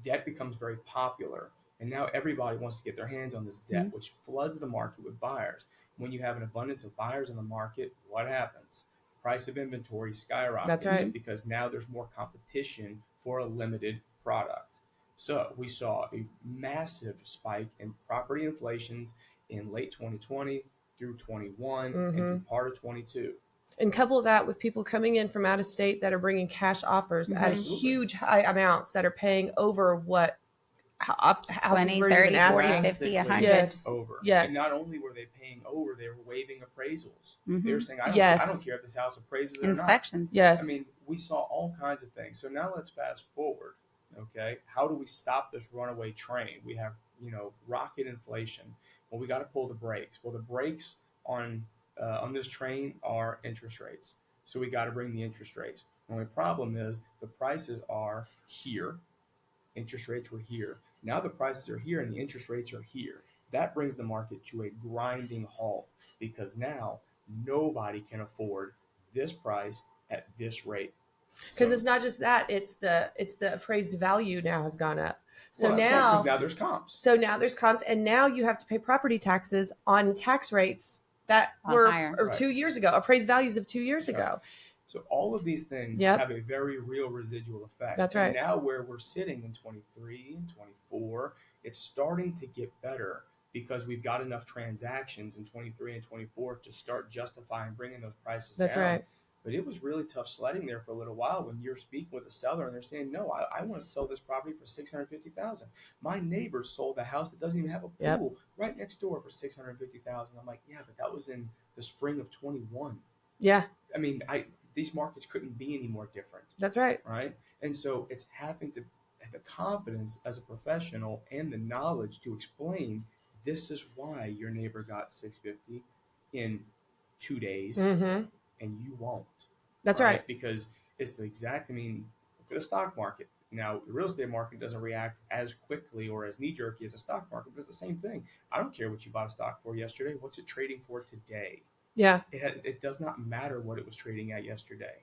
Debt becomes very popular, and now everybody wants to get their hands on this debt, which floods the market with buyers. When you have an abundance of buyers in the market, what happens? Price of inventory skyrockets. That's right. Because now there's more competition for a limited product. So we saw a massive spike in property inflations in late 2020 through 21 and through part of 22. And couple that with people coming in from out of state that are bringing cash offers at huge high amounts that are paying over what houses 20, were 30, even asking. 40, 50, 100. Yes. Over. Yes. And not only were they paying over, they were waiving appraisals. They were saying, I don't care if this house appraises or not. Inspections. Yes. I mean, we saw all kinds of things. So now let's fast forward. Okay. How do we stop this runaway train? We have, rocket inflation. Well, we got to pull the brakes. Well, the brakes on this train are interest rates. So we got to bring the interest rates. The only problem is the prices are here. Interest rates were here. Now the prices are here and the interest rates are here. That brings the market to a grinding halt because now nobody can afford this price at this rate. Because it's not just that; it's the appraised value now has gone up. So now there's comps. So now there's comps, and now you have to pay property taxes on tax rates that were higher. 2 years ago, appraised values of 2 years ago. So all of these things have a very real residual effect. That's right. And now where we're sitting in 23 and 24, it's starting to get better because we've got enough transactions in 23 and 24 to start justifying bringing those prices down. That's right. But it was really tough sledding there for a little while when you're speaking with a seller and they're saying, no, I want to sell this property for $650,000. My neighbor sold a house that doesn't even have a pool right next door for $650,000. I'm like, yeah, but that was in the spring of 21. Yeah. I mean, these markets couldn't be any more different. That's right. Right. And so it's having to have the confidence as a professional and the knowledge to explain this is why your neighbor got $650 in 2 days and you won't. That's right. Because it's the exact, look at the stock market. Now, the real estate market doesn't react as quickly or as knee-jerky as a stock market, but it's the same thing. I don't care what you bought a stock for yesterday. What's it trading for today? Yeah. It does not matter what it was trading at yesterday.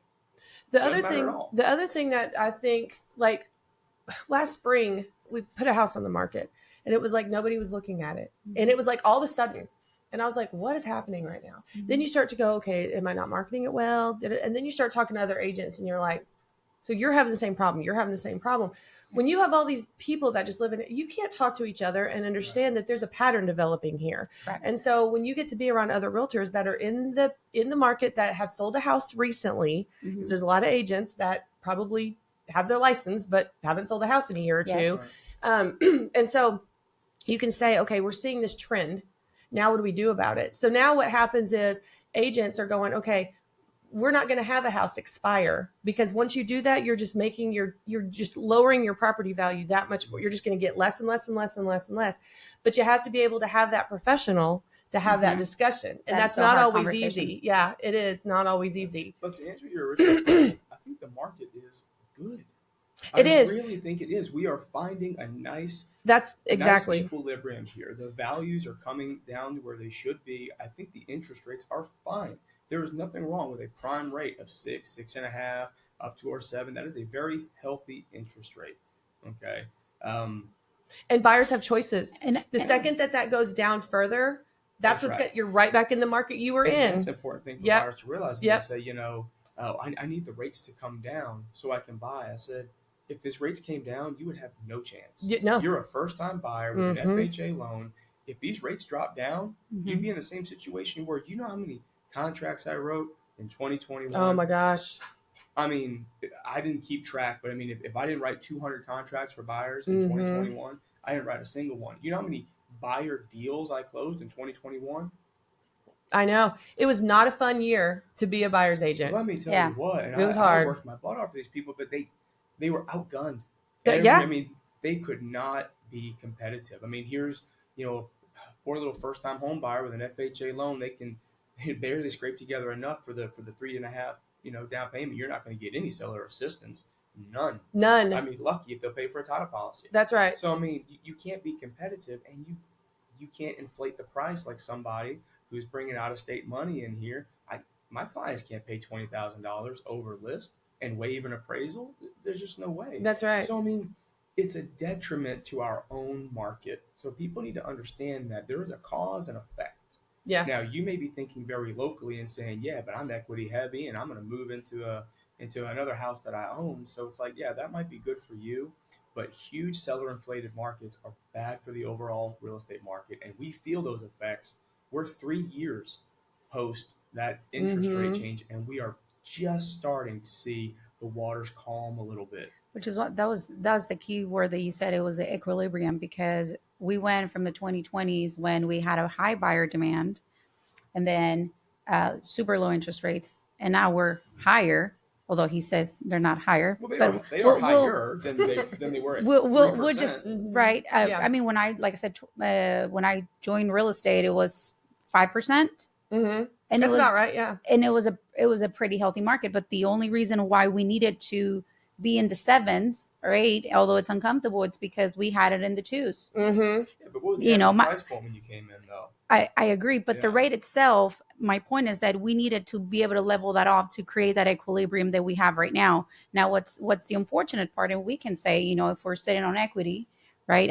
The other thing that I think, like last spring, we put a house on the market and it was like nobody was looking at it. And it was like all of a sudden. And I was like, what is happening right now? Then you start to go, okay, am I not marketing it well? And then you start talking to other agents and you're like, so you're having the same problem. You're having the same problem. When you have all these people that just live in it, you can't talk to each other and understand that there's a pattern developing here. Correct. And so when you get to be around other realtors that are in the market that have sold a house recently, because there's a lot of agents that probably have their license but haven't sold a house in a year or two. And so you can say, okay, we're seeing this trend. Now what do we do about it? So now what happens is agents are going, okay, we're not going to have a house expire, because once you do that, you're just making you're just lowering your property value that much more. You're just going to get less and less and less and less and less. But you have to be able to have that professional to have that discussion. And that's not always easy. Yeah, it is not always easy. But to answer your original question, I think the market is good. I really think it is. We are finding a nice equilibrium here. The values are coming down to where they should be. I think the interest rates are fine. There is nothing wrong with a prime rate of 6, 6.5, up to or 7. That is a very healthy interest rate. Okay. And buyers have choices. And the second that goes down further, that's what's you're right back in the market you were in. That's an important thing for buyers to realize. They say, I need the rates to come down so I can buy. I said, if these rates came down, you would have no chance. You're a first-time buyer with an FHA loan. If these rates drop down, you'd be in the same situation where how many contracts I wrote in 2021. Oh my gosh. I didn't keep track, but if I didn't write 200 contracts for buyers in 2021, I didn't write a single one. You know how many buyer deals I closed in 2021. I know. It was not a fun year to be a buyer's agent. Let me tell Yeah. you what, and It was I hard. worked my butt off for these people, but they were outgunned. Yeah. I mean, they could not be competitive. I mean, here's, a poor little first time home buyer with an FHA loan. They can barely scrape together enough for the 3.5, down payment. You're not going to get any seller assistance. None. I mean, lucky if they'll pay for a title policy. That's right. So I mean, you can't be competitive, and you can't inflate the price like somebody who's bringing out of state money in here. My clients can't pay $20,000 over list and waive an appraisal. There's just no way. That's right. So I mean, it's a detriment to our own market. So people need to understand that there is a cause and effect. Yeah. Now you may be thinking very locally and saying, yeah, but I'm equity heavy and I'm going to move into another house that I own. So it's like, yeah, that might be good for you, but huge seller inflated markets are bad for the overall real estate market, and we feel those effects. We're 3 years post that interest rate change, and we are just starting to see the waters calm a little bit. Which is what that was the key word that you said. It was the equilibrium, because we went from the 2020s when we had a high buyer demand, and then super low interest rates, and now we're higher. Although he says they're not higher, Well, but they are higher than they were at we'll 3%. just right. I mean, when I like I said, when I joined real estate, it was 5%. Mm-hmm. And that's about right. Yeah. And it was a pretty healthy market. But the only reason why we needed to be in the 7s or 8, although it's uncomfortable, it's because we had it in the 2s. Mm-hmm. Yeah, but what was the average price point when you came in, though? I agree, but the rate itself, my point is that we needed to be able to level that off to create that equilibrium that we have right now. Now, what's the unfortunate part, and we can say, if we're sitting on equity, right?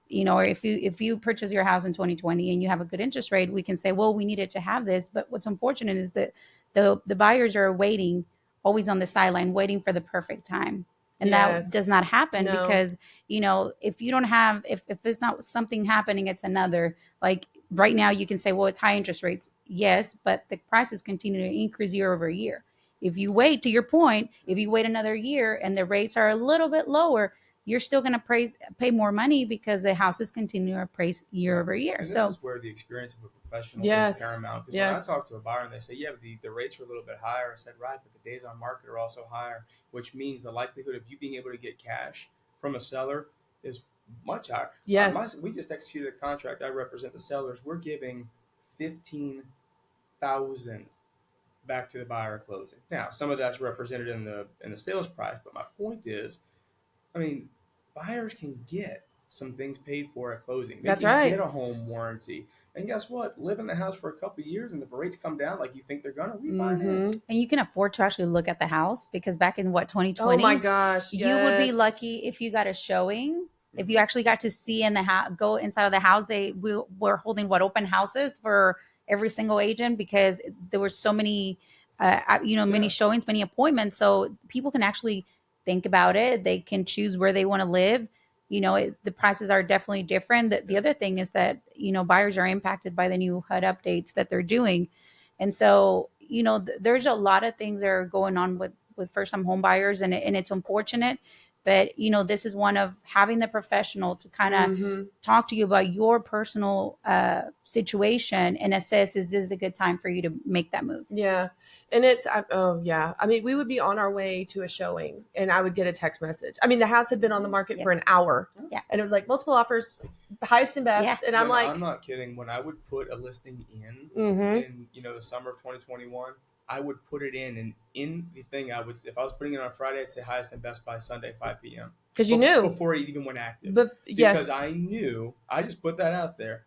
If you purchase your house in 2020 and you have a good interest rate, we can say, well, we needed to have this. But what's unfortunate is that the buyers are waiting, always on the sideline, waiting for the perfect time. And that does not happen because, if you don't have, if it's not something happening, it's another. Like right now you can say, well, it's high interest rates. Yes, but the prices continue to increase year over year. If you wait, to your point, if you wait another year and the rates are a little bit lower, you're still going to pay more money because the houses continue to appraise year over year. And so this is where the experience of a professional is paramount. Because when I talk to a buyer and they say, yeah, but the rates are a little bit higher, I said, right, but the days on market are also higher, which means the likelihood of you being able to get cash from a seller is much higher. Yes. We just executed a contract. I represent the sellers. We're giving $15,000 back to the buyer at closing. Now, some of that's represented in the sales price, but my point is, I mean, buyers can get some things paid for at closing. They can get a home warranty. And guess what? Live in the house for a couple of years, and if the rates come down like you think they're going to, refinance. And you can afford to actually look at the house, because back in 2020, oh my gosh, you would be lucky if you got a showing. If you actually got to see in the house, go inside of the house. We were holding open houses for every single agent, because there were so many, many showings, many appointments. So people can actually think about it. They can choose where they want to live. The prices are definitely different. The other thing is that, buyers are impacted by the new HUD updates that they're doing. And so, there's a lot of things that are going on with first-time home buyers, and it's unfortunate. But, this is one of having the professional to kind of talk to you about your personal situation and assess, is this a good time for you to make that move? Yeah. And I mean, we would be on our way to a showing and I would get a text message. I mean, the house had been on the market for an hour. Yeah. And it was like multiple offers, highest and best. And I'm I'm not kidding. When I would put a listing in the summer of 2021, I would put it in, and in the thing, if I was putting it on Friday, I'd say highest and best by Sunday, 5 p.m. Because you knew before it even went active. Because I knew, I just put that out there.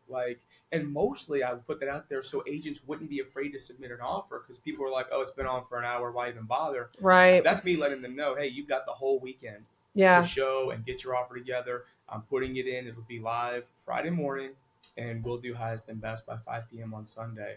And mostly I would put that out there so agents wouldn't be afraid to submit an offer, because people were like, oh, it's been on for an hour, why even bother? Right. That's me letting them know, hey, you've got the whole weekend to show and get your offer together. I'm putting it in. It'll be live Friday morning, and we'll do highest and best by 5 p.m. on Sunday.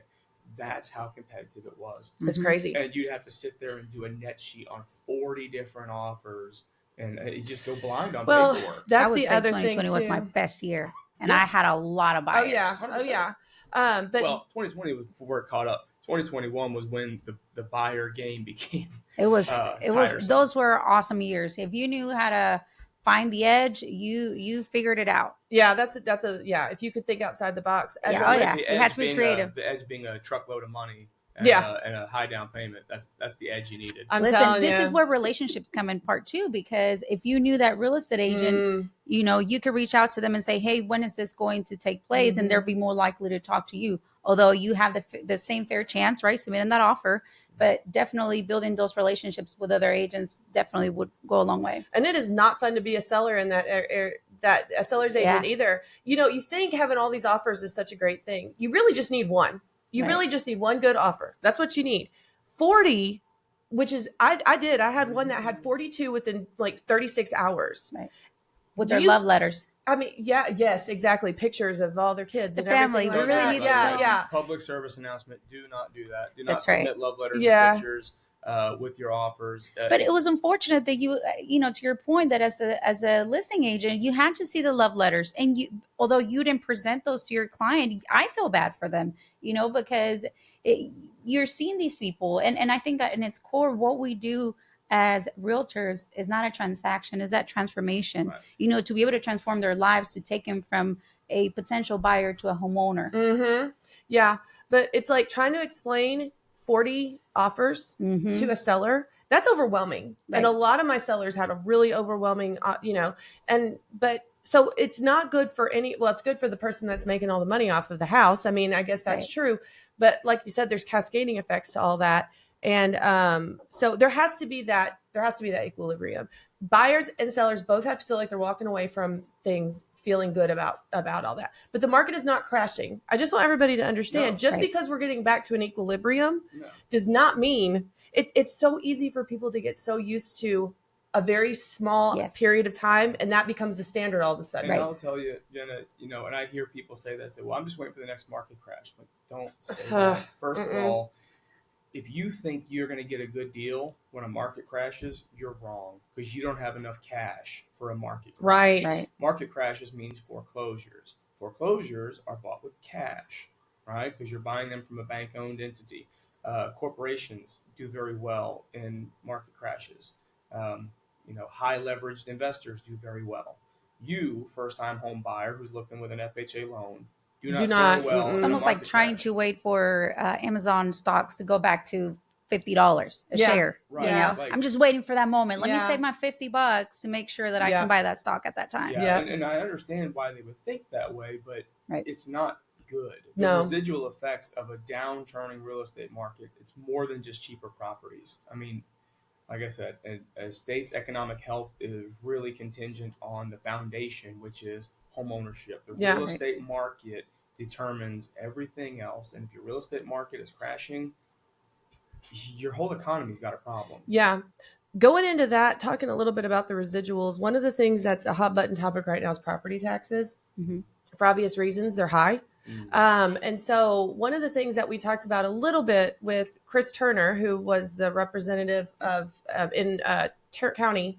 That's how competitive it was. It's crazy. And you'd have to sit there and do a net sheet on 40 different offers, and you just go blind on paperwork. That's the other thing. 2020 was my best year, and I had a lot of buyers. Oh yeah. But 2020 was before it caught up. 2021 was when the buyer game became. It was tiresome. those were awesome years. If you knew how to find the edge, you figured it out. Yeah, that's a yeah. If you could think outside the box, as Yeah, a oh list, yeah. The You had edge to be being creative. the edge being a truckload of money and, Yeah. and a high down payment. That's the edge you needed. I'm Listen, telling this you. is where relationships come in part two, because if you knew that real estate agent, you know, you could reach out to them and say, hey, when is this going to take place? And they'll be more likely to talk to you. Although you have the same fair chance, right? Submitting that offer, but definitely building those relationships with other agents definitely would go a long way. And it is not fun to be a seller in that that a seller's agent either. You know, you think having all these offers is such a great thing. You really just need one. You really just need one good offer. That's what you need. 40, which is I had one that had 42 within like 36 hours. Right. With their love letters. I mean, yes, exactly. Pictures of all their kids and family. everything We like really that. need to Yeah. Public service announcement: do not do that. Do not That's submit right. love letters and pictures with your offers. But it was unfortunate that you know, to your point, that as a listing agent, you had to see the love letters, and you, although you didn't present those to your client, I feel bad for them, you know, because you're seeing these people, and I think that in its core, what we do as realtors is not a transaction, is that transformation. Right. You know, to be able to transform their lives, to take them from a potential buyer to a homeowner. Yeah, but it's like trying to explain 40 offers to a seller. That's overwhelming. Right. And a lot of my sellers had a really overwhelming, but so it's not good for it's good for the person that's making all the money off of the house. I mean, I guess that's true. But like you said, there's cascading effects to all that. And so there has to be that equilibrium. Buyers and sellers both have to feel like they're walking away from things feeling good about all that. But the market is not crashing. I just want everybody to understand, because we're getting back to an equilibrium does not mean it's so easy for people to get so used to a very small period of time, and that becomes the standard all of a sudden. And I'll tell you, Jenna, you know, and I hear people say that, say, well, I'm just waiting for the next market crash. Like, don't say that. First of all, if you think you're going to get a good deal when a market crashes, you're wrong, because you don't have enough cash for a market crash. Right. Market crashes means foreclosures. Foreclosures are bought with cash, right? Because you're buying them from a bank-owned entity. Corporations do very well in market crashes. You know, high leveraged investors do very well. You, first-time home buyer who's looking with an FHA loan, do not fare well. It's almost like trying to wait for Amazon stocks to go back to $50 a share. Right. You know, like, I'm just waiting for that moment. Let me save my $50 to make sure that I can buy that stock at that time. And I understand why they would think that way, but it's not good. The residual effects of a downturning real estate market, it's more than just cheaper properties. I mean, like I said, a state's economic health is really contingent on the foundation, which is home ownership. The real estate market determines everything else. And if your real estate market is crashing, your whole economy's got a problem. Yeah. Going into that, talking a little bit about the residuals, one of the things that's a hot button topic right now is property taxes. For obvious reasons, they're high. And so one of the things that we talked about a little bit with Chris Turner, who was the representative in Tarrant County,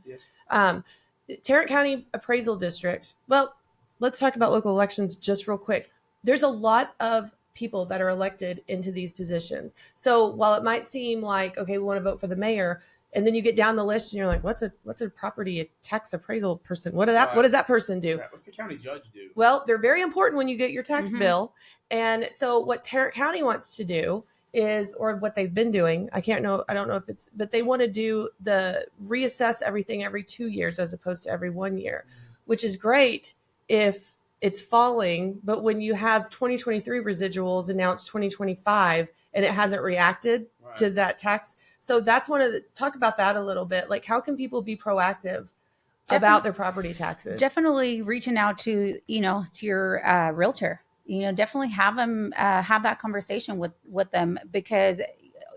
Tarrant County Appraisal District. Well, let's talk about local elections just real quick. There's a lot of people that are elected into these positions. So while it might seem like, okay, we want to vote for the mayor, and then you get down the list and you're like, what's a property tax appraisal person? What does that person do? What's the county judge do? Well, they're very important when you get your tax bill. And so what Tarrant County wants to do is, or what they've been doing, I don't know if it's, but they want to do reassess everything every 2 years as opposed to every 1 year, which is great if it's falling. But when you have 2023 residuals announced 2025 and it hasn't reacted to that tax. So that's talk about that a little bit. Like, how can people be proactive about their property taxes? Definitely reaching out to your realtor. You know, definitely have them have that conversation with them, because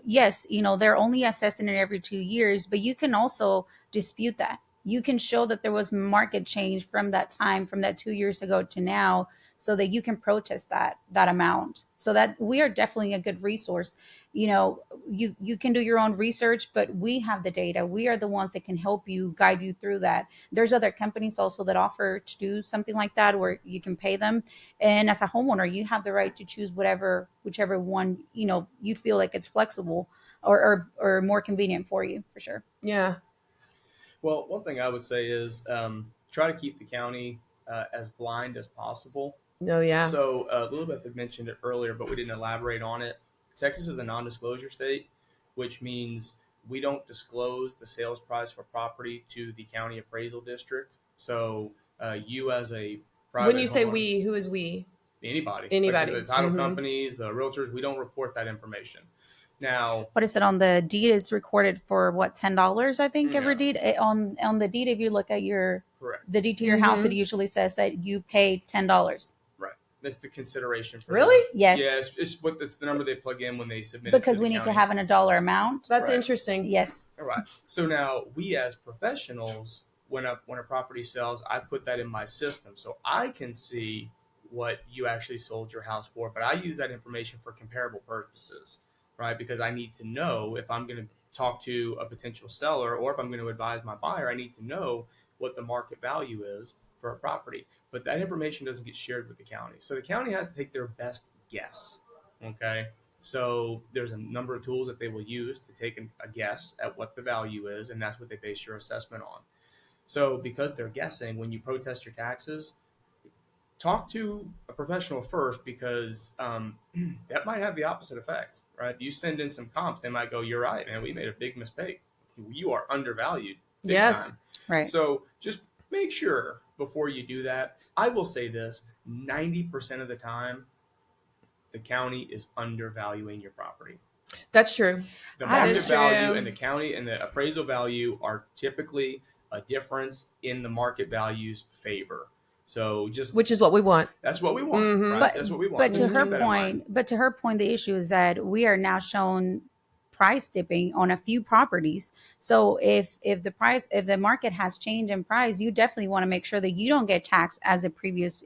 yes, you know, they're only assessing it every 2 years, but you can also dispute that. You can show that there was market change from that time, from that 2 years ago to now, so that you can protest that amount. So that we are definitely a good resource. You know, you can do your own research, but we have the data. We are the ones that can help you, guide you through that. There's other companies also that offer to do something like that, where you can pay them. And as a homeowner, you have the right to choose whichever one, you know, you feel like it's flexible or more convenient for you, for sure. Yeah. Well, one thing I would say is try to keep the county as blind as possible. No, yeah. So Lilibeth had mentioned it earlier, but we didn't elaborate on it. Texas is a non-disclosure state, which means we don't disclose the sales price for property to the county appraisal district. So you as a private When you say homeowner, we, who is we? anybody, Anybody. like the title companies, the realtors, we don't report that information. Now, what is it on the deed? It's recorded for what, $10, I think, every deed. On the deed, if you look at the deed to your house, it usually says that you paid $10. Right. That's the consideration for Really? Yes. Yeah, it's the number they plug in when they submit because it to we the need county. to have a dollar amount. That's interesting. Yes. All right. So now we as professionals, when a property sells, I put that in my system so I can see what you actually sold your house for. But I use that information for comparable purposes, right? Because I need to know if I'm going to talk to a potential seller or if I'm going to advise my buyer, I need to know what the market value is for a property. But that information doesn't get shared with the county. So the county has to take their best guess. Okay. So there's a number of tools that they will use to take a guess at what the value is, and that's what they base your assessment on. So because they're guessing, when you protest your taxes, talk to a professional first, because that might have the opposite effect, right? If you send in some comps, they might go, "You're right, man. We made a big mistake. You are undervalued." Big time. Right. So just make sure before you do that. I will say this: 90% of the time, the county is undervaluing your property. That's true. The market value and the county and the appraisal value are typically a difference in the market value's favor. So which is what we want. That's what we want. Right? That's what we want. But to her point, the issue is that we are now shown price dipping on a few properties. So if the market has changed in price, you definitely want to make sure that you don't get taxed as a previous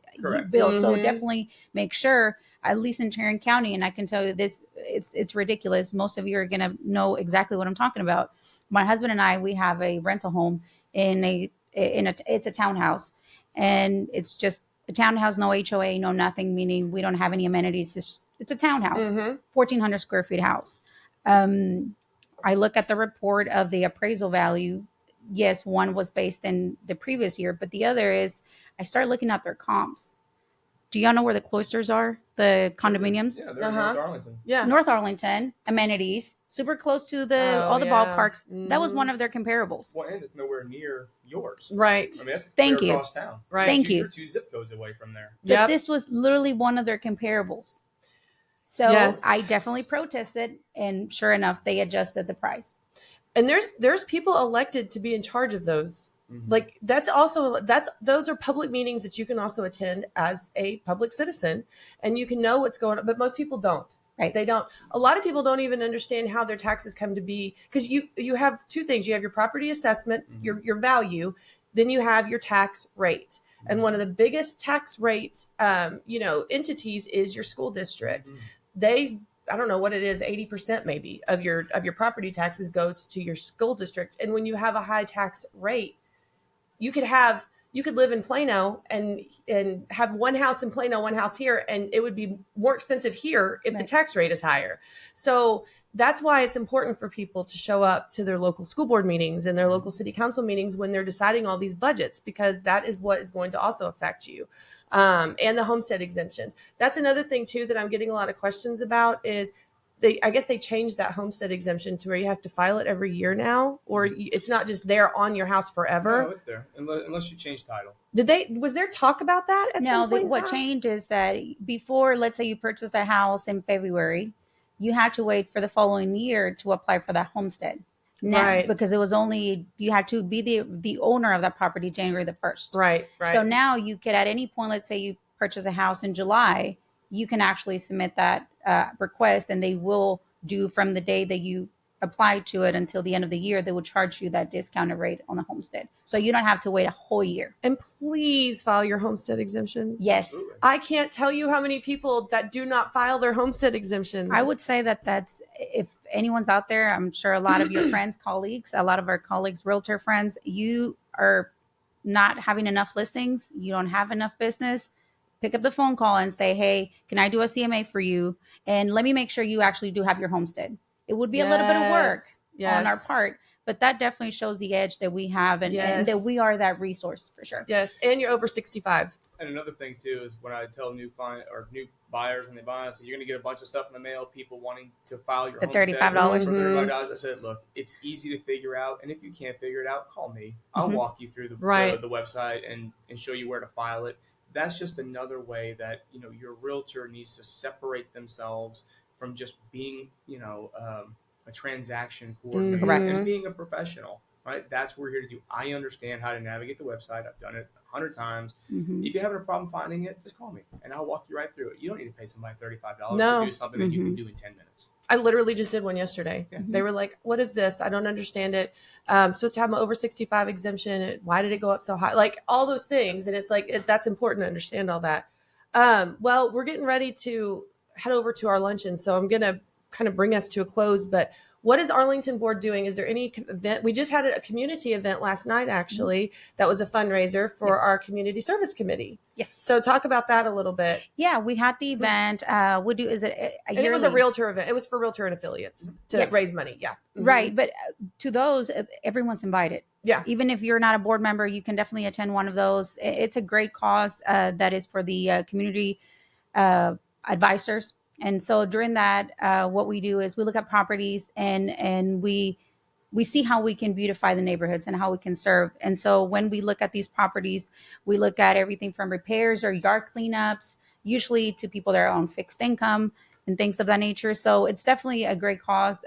bill. So definitely make sure, at least in Tarrant County, and I can tell you this, it's ridiculous. Most of you are going to know exactly what I'm talking about. My husband and I, we have a rental home it's a townhouse, and it's just a townhouse, no HOA, no nothing, meaning we don't have any amenities. It's a townhouse, 1,400 square feet house. I look at the report of the appraisal value. Yes, one was based in the previous year, but the other is I start looking at their comps. Do y'all know where the cloisters are? The condominiums? Yeah, they're in North Arlington. Yeah. North Arlington, amenities, super close to all the ballparks. That was one of their comparables. Well, and it's nowhere near yours. Right. I mean, that's Thank you. across town. Right. Thank you. You're 2 zip codes away from there. But this was literally one of their comparables. So I definitely protested, and sure enough, they adjusted the price. And there's people elected to be in charge of those. Like those are public meetings that you can also attend as a public citizen, and you can know what's going on. But most people don't. Right. They don't. A lot of people don't even understand how their taxes come to be, because you have two things. You have your property assessment, your value, then you have your tax rate. And one of the biggest tax rate, entities is your school district. I don't know what it is, 80% maybe of your property taxes goes to your school district. And when you have a high tax rate, you could live in Plano and have one house in Plano, one house here, and it would be more expensive here if the tax rate is higher. So that's why it's important for people to show up to their local school board meetings and their local city council meetings when they're deciding all these budgets, because that is what is going to also affect you. And the homestead exemptions. That's another thing too that I'm getting a lot of questions about is I guess they changed that homestead exemption to where you have to file it every year now, or it's not just there on your house forever. No, it's there unless you change title. Was there talk about that? What changed is that before, let's say you purchased a house in February, you had to wait for the following year to apply for that homestead. Now, because it was only, you had to be the owner of that property January the 1st. Right. So now you could, at any point, let's say you purchase a house in July, you can actually submit that request, and they will do from the day that you apply to it until the end of the year. They will charge you that discounted rate on the homestead. So you don't have to wait a whole year. And please file your homestead exemptions. Yes. Absolutely. I can't tell you how many people that do not file their homestead exemptions. I would say that's, if anyone's out there, I'm sure a lot of your friends, colleagues, a lot of our colleagues, realtor friends, you are not having enough listings. You don't have enough business. Pick up the phone call and say, hey, can I do a CMA for you? And let me make sure you actually do have your homestead. It would be a little bit of work on our part, but that definitely shows the edge that we have, and that we are that resource for sure. Yes, and you're over 65. And another thing too is when I tell new client or new buyers when they buy, I say you're going to get a bunch of stuff in the mail. People wanting to file your The homestead $35. for $35. I said, look, it's easy to figure out, and if you can't figure it out, call me. I'll walk you through the website and show you where to file it. That's just another way that your realtor needs to separate themselves from just being a transaction coordinator and being a professional. Right, that's what we're here to do. I understand how to navigate the website. I've done it 100 times. If you're having a problem finding it, just call me and I'll walk you right through it. You don't need to pay somebody $35 to do something that you can do in 10 minutes. I literally just did one yesterday. They were like, what is this? I don't understand it. I'm supposed to have my over 65 exemption. Why did it go up so high? Like all those things. And it's like, that's important to understand all that. Well, we're getting ready to head over to our luncheon. So I'm going to kind of bring us to a close, but what is Arlington Board doing? Is there any event? We just had a community event last night, actually. That was a fundraiser for our community service committee. Yes. So talk about that a little bit. Yeah, we had the event. Is it a yearly? And it was a realtor event. It was for realtor and affiliates to raise money. Yeah. Right. But to those, everyone's invited. Yeah. Even if you're not a board member, you can definitely attend one of those. It's a great cause that is for the community advisors. And so during that, what we do is we look at properties and we see how we can beautify the neighborhoods and how we can serve. And so when we look at these properties, we look at everything from repairs or yard cleanups, usually to people that are on fixed income and things of that nature. So it's definitely a great cause.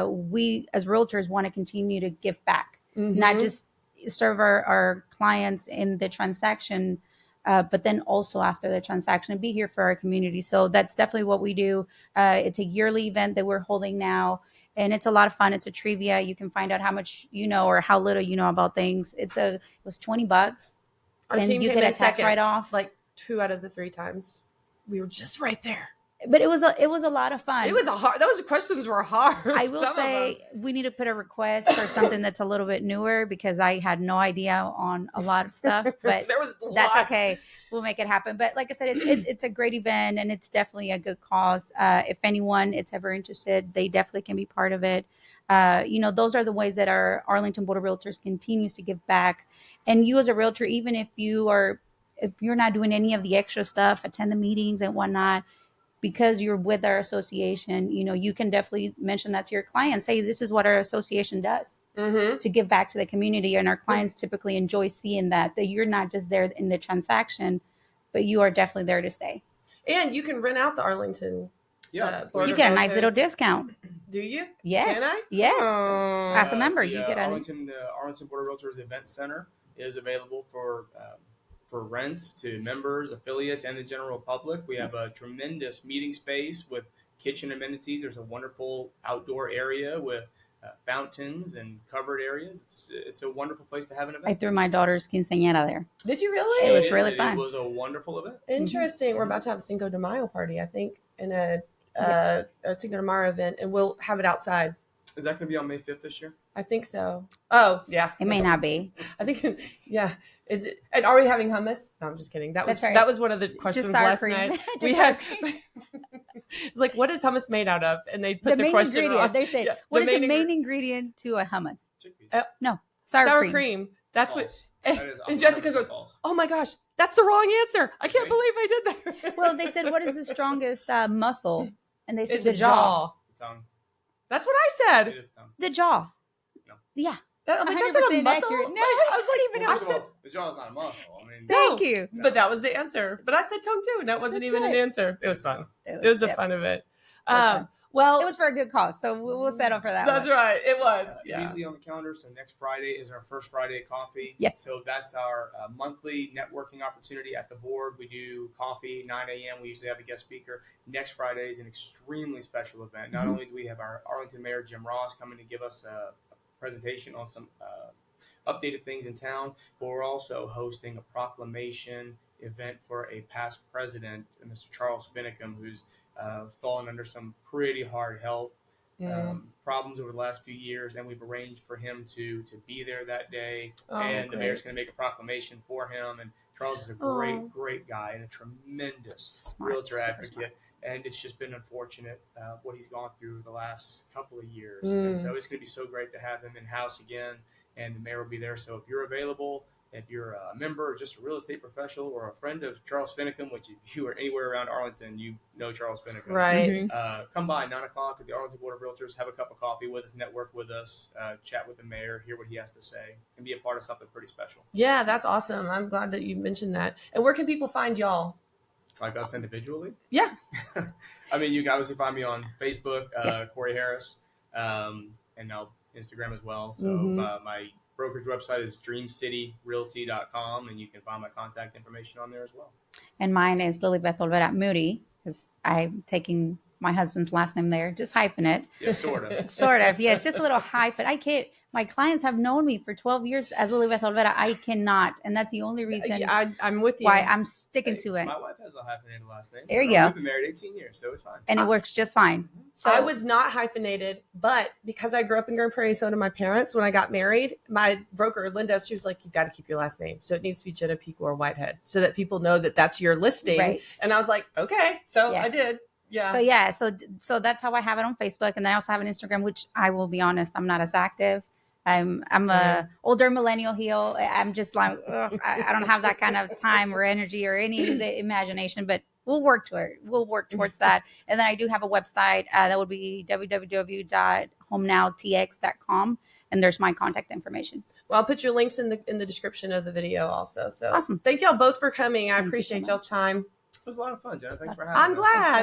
We as realtors want to continue to give back, not just serve our clients in the transaction, but then also after the transaction and be here for our community. So that's definitely what we do. It's a yearly event that we're holding now, and it's a lot of fun. It's a trivia. You can find out how much you know or how little you know about things. It was $20. Our and team you came get in a tax second, write-off. like 2 out of the 3 times. We were just right there. But it was a lot of fun. It was those questions were hard. I will say we need to put a request for something that's a little bit newer because I had no idea on a lot of stuff, but that's okay. We'll make it happen. But like I said, it's a great event and it's definitely a good cause. If anyone is ever interested, they definitely can be part of it. Those are the ways that our Arlington Board of Realtors continues to give back. And you as a realtor, even if you're not doing any of the extra stuff, attend the meetings and whatnot, because you're with our association, you can definitely mention that to your clients. Say, this is what our association does to give back to the community. And our clients typically enjoy seeing that you're not just there in the transaction, but you are definitely there to stay. And you can rent out the Arlington. You get a nice little discount. Do you? Yes. Can I? Yes. Oh. As a member, you get Arlington Board of Realtors Event Center is available for rent to members, affiliates, and the general public. We have a tremendous meeting space with kitchen amenities. There's a wonderful outdoor area with fountains and covered areas. It's a wonderful place to have an event. I threw my daughter's quinceañera there. Did you really? It was really fun. It was a wonderful event. Interesting. We're about to have a Cinco de Mayo party, I think, in a Cinco de Mayo event, and we'll have it outside. Is that going to be on May 5th this year? I think so. Oh, yeah. It may not be. I think, yeah. Is it? And are we having hummus? No, I'm just kidding. That was one of the questions last night. We had. It's like, what is hummus made out of? And they put the question ingredient. wrong. They said, what is the main ingredient to a hummus? Chickpeas. No, sour cream. That's false. what. And Jessica goes, false. "Oh my gosh, that's the wrong answer! I can't believe I did that." Well, they said, what is the strongest muscle? And they said It's the jaw. The tongue. That's what I said. It is the tongue. The jaw. No. Yeah. I'm like, that's not a muscle. accurate. No, I was like, Well, first of all, the jaw is not a muscle. I mean, Thank you. But that was the answer. But I said tongue too, and that wasn't That's even an right. answer. It was fun. It was a fun event. Fun. Well, it was for a good cause, so we'll settle for that. That's right. It was. Immediately on the calendar. So next Friday is our first Friday of coffee. Yes. So that's our monthly networking opportunity at the board. We do coffee 9 a.m. We usually have a guest speaker. Next Friday is an extremely special event. Not only do we have our Arlington Mayor Jim Ross coming to give us a presentation on some updated things in town, but we're also hosting a proclamation event for a past president, Mr. Charles Finicum, who's fallen under some pretty hard health problems over the last few years, and we've arranged for him to be there that day. The mayor's going to make a proclamation for him and Charles is a great guy and a tremendous realtor advocate. And it's just been unfortunate what he's gone through the last couple of years. And so it's going to be so great to have him in-house again, and the mayor will be there. So if you're available, if you're a member or just a real estate professional or a friend of Charles Finicum, which if you are anywhere around Arlington, you know Charles Finicum. Right. Come by 9 o'clock at the Arlington Board of Realtors, have a cup of coffee with us, network with us, chat with the mayor, hear what he has to say, and be a part of something pretty special. Yeah, that's awesome. I'm glad that you mentioned that. And where can people find y'all? Like us individually? Yeah. I mean, you can obviously find me on Facebook, Corey Harris, and I'll Instagram as well. So my brokerage website is dreamcityrealty.com, and you can find my contact information on there as well. And mine is Lilibeth Olvera-Moody, because I'm taking my husband's last name there, just hyphen it. Yeah, sort of. Sort of, yes, just a little hyphen. I can't. My clients have known me for 12 years as Lilibeth Olvera. I cannot, and that's the only reason I'm with you. why I'm sticking to it. My wife has a hyphenated last name. There you go. We've been married 18 years, so it's fine. And it works just fine. So I was not hyphenated, but because I grew up in Grand Prairie, so did my parents. When I got married, my broker, Linda, she was like, you've got to keep your last name. So it needs to be Jenna Pico or Whitehead so that people know that that's your listing. Right. And I was like, okay. So I did. Yeah. So that's how I have it on Facebook. And then I also have an Instagram, which I will be honest, I'm not as active. I'm a older millennial heel. I'm just like, I don't have that kind of time or energy or any of the imagination, but we'll work towards that. And then I do have a website that would be www.homenowtx.com. And there's my contact information. Well, I'll put your links in the description of the video also. So awesome. Thank y'all both for coming. I appreciate y'all's time. It was a lot of fun, Jenna. Thanks for having us.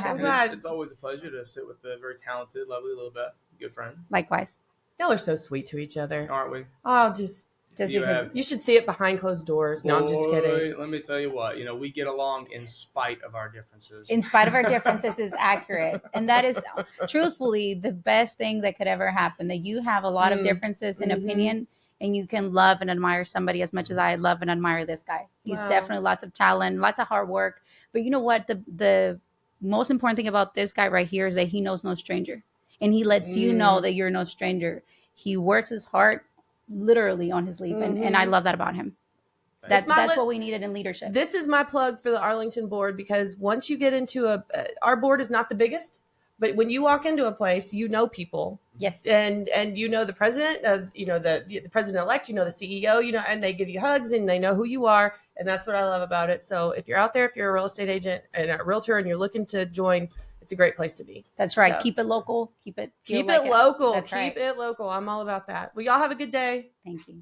I'm glad. It's always a pleasure to sit with the very talented, lovely Lilibeth, good friend. Likewise. Y'all are so sweet to each other. Aren't we? Oh, just you should see it behind closed doors. No, I'm just kidding. Let me tell you what, we get along in spite of our differences. In spite of our differences is accurate. And that is truthfully the best thing that could ever happen, that you have a lot of differences in opinion and you can love and admire somebody as much as I love and admire this guy. He's definitely lots of talent, lots of hard work. But you know what? The most important thing about this guy right here is that he knows no stranger. And he lets you know that you're no stranger. He works his heart literally on his sleeve. And I love that about him. That's what we needed in leadership. This is my plug for the Arlington board, because once you get into our board is not the biggest, but when you walk into a place, you know people. Yes. And you know the president, the president-elect, the CEO, and they give you hugs and they know who you are. And that's what I love about it. So if you're out there, if you're a real estate agent and a realtor and you're looking to join, it's a great place to be. That's right. So, keep it local. Keep it local. Keep it local. I'm all about that. Well, y'all have a good day. Thank you.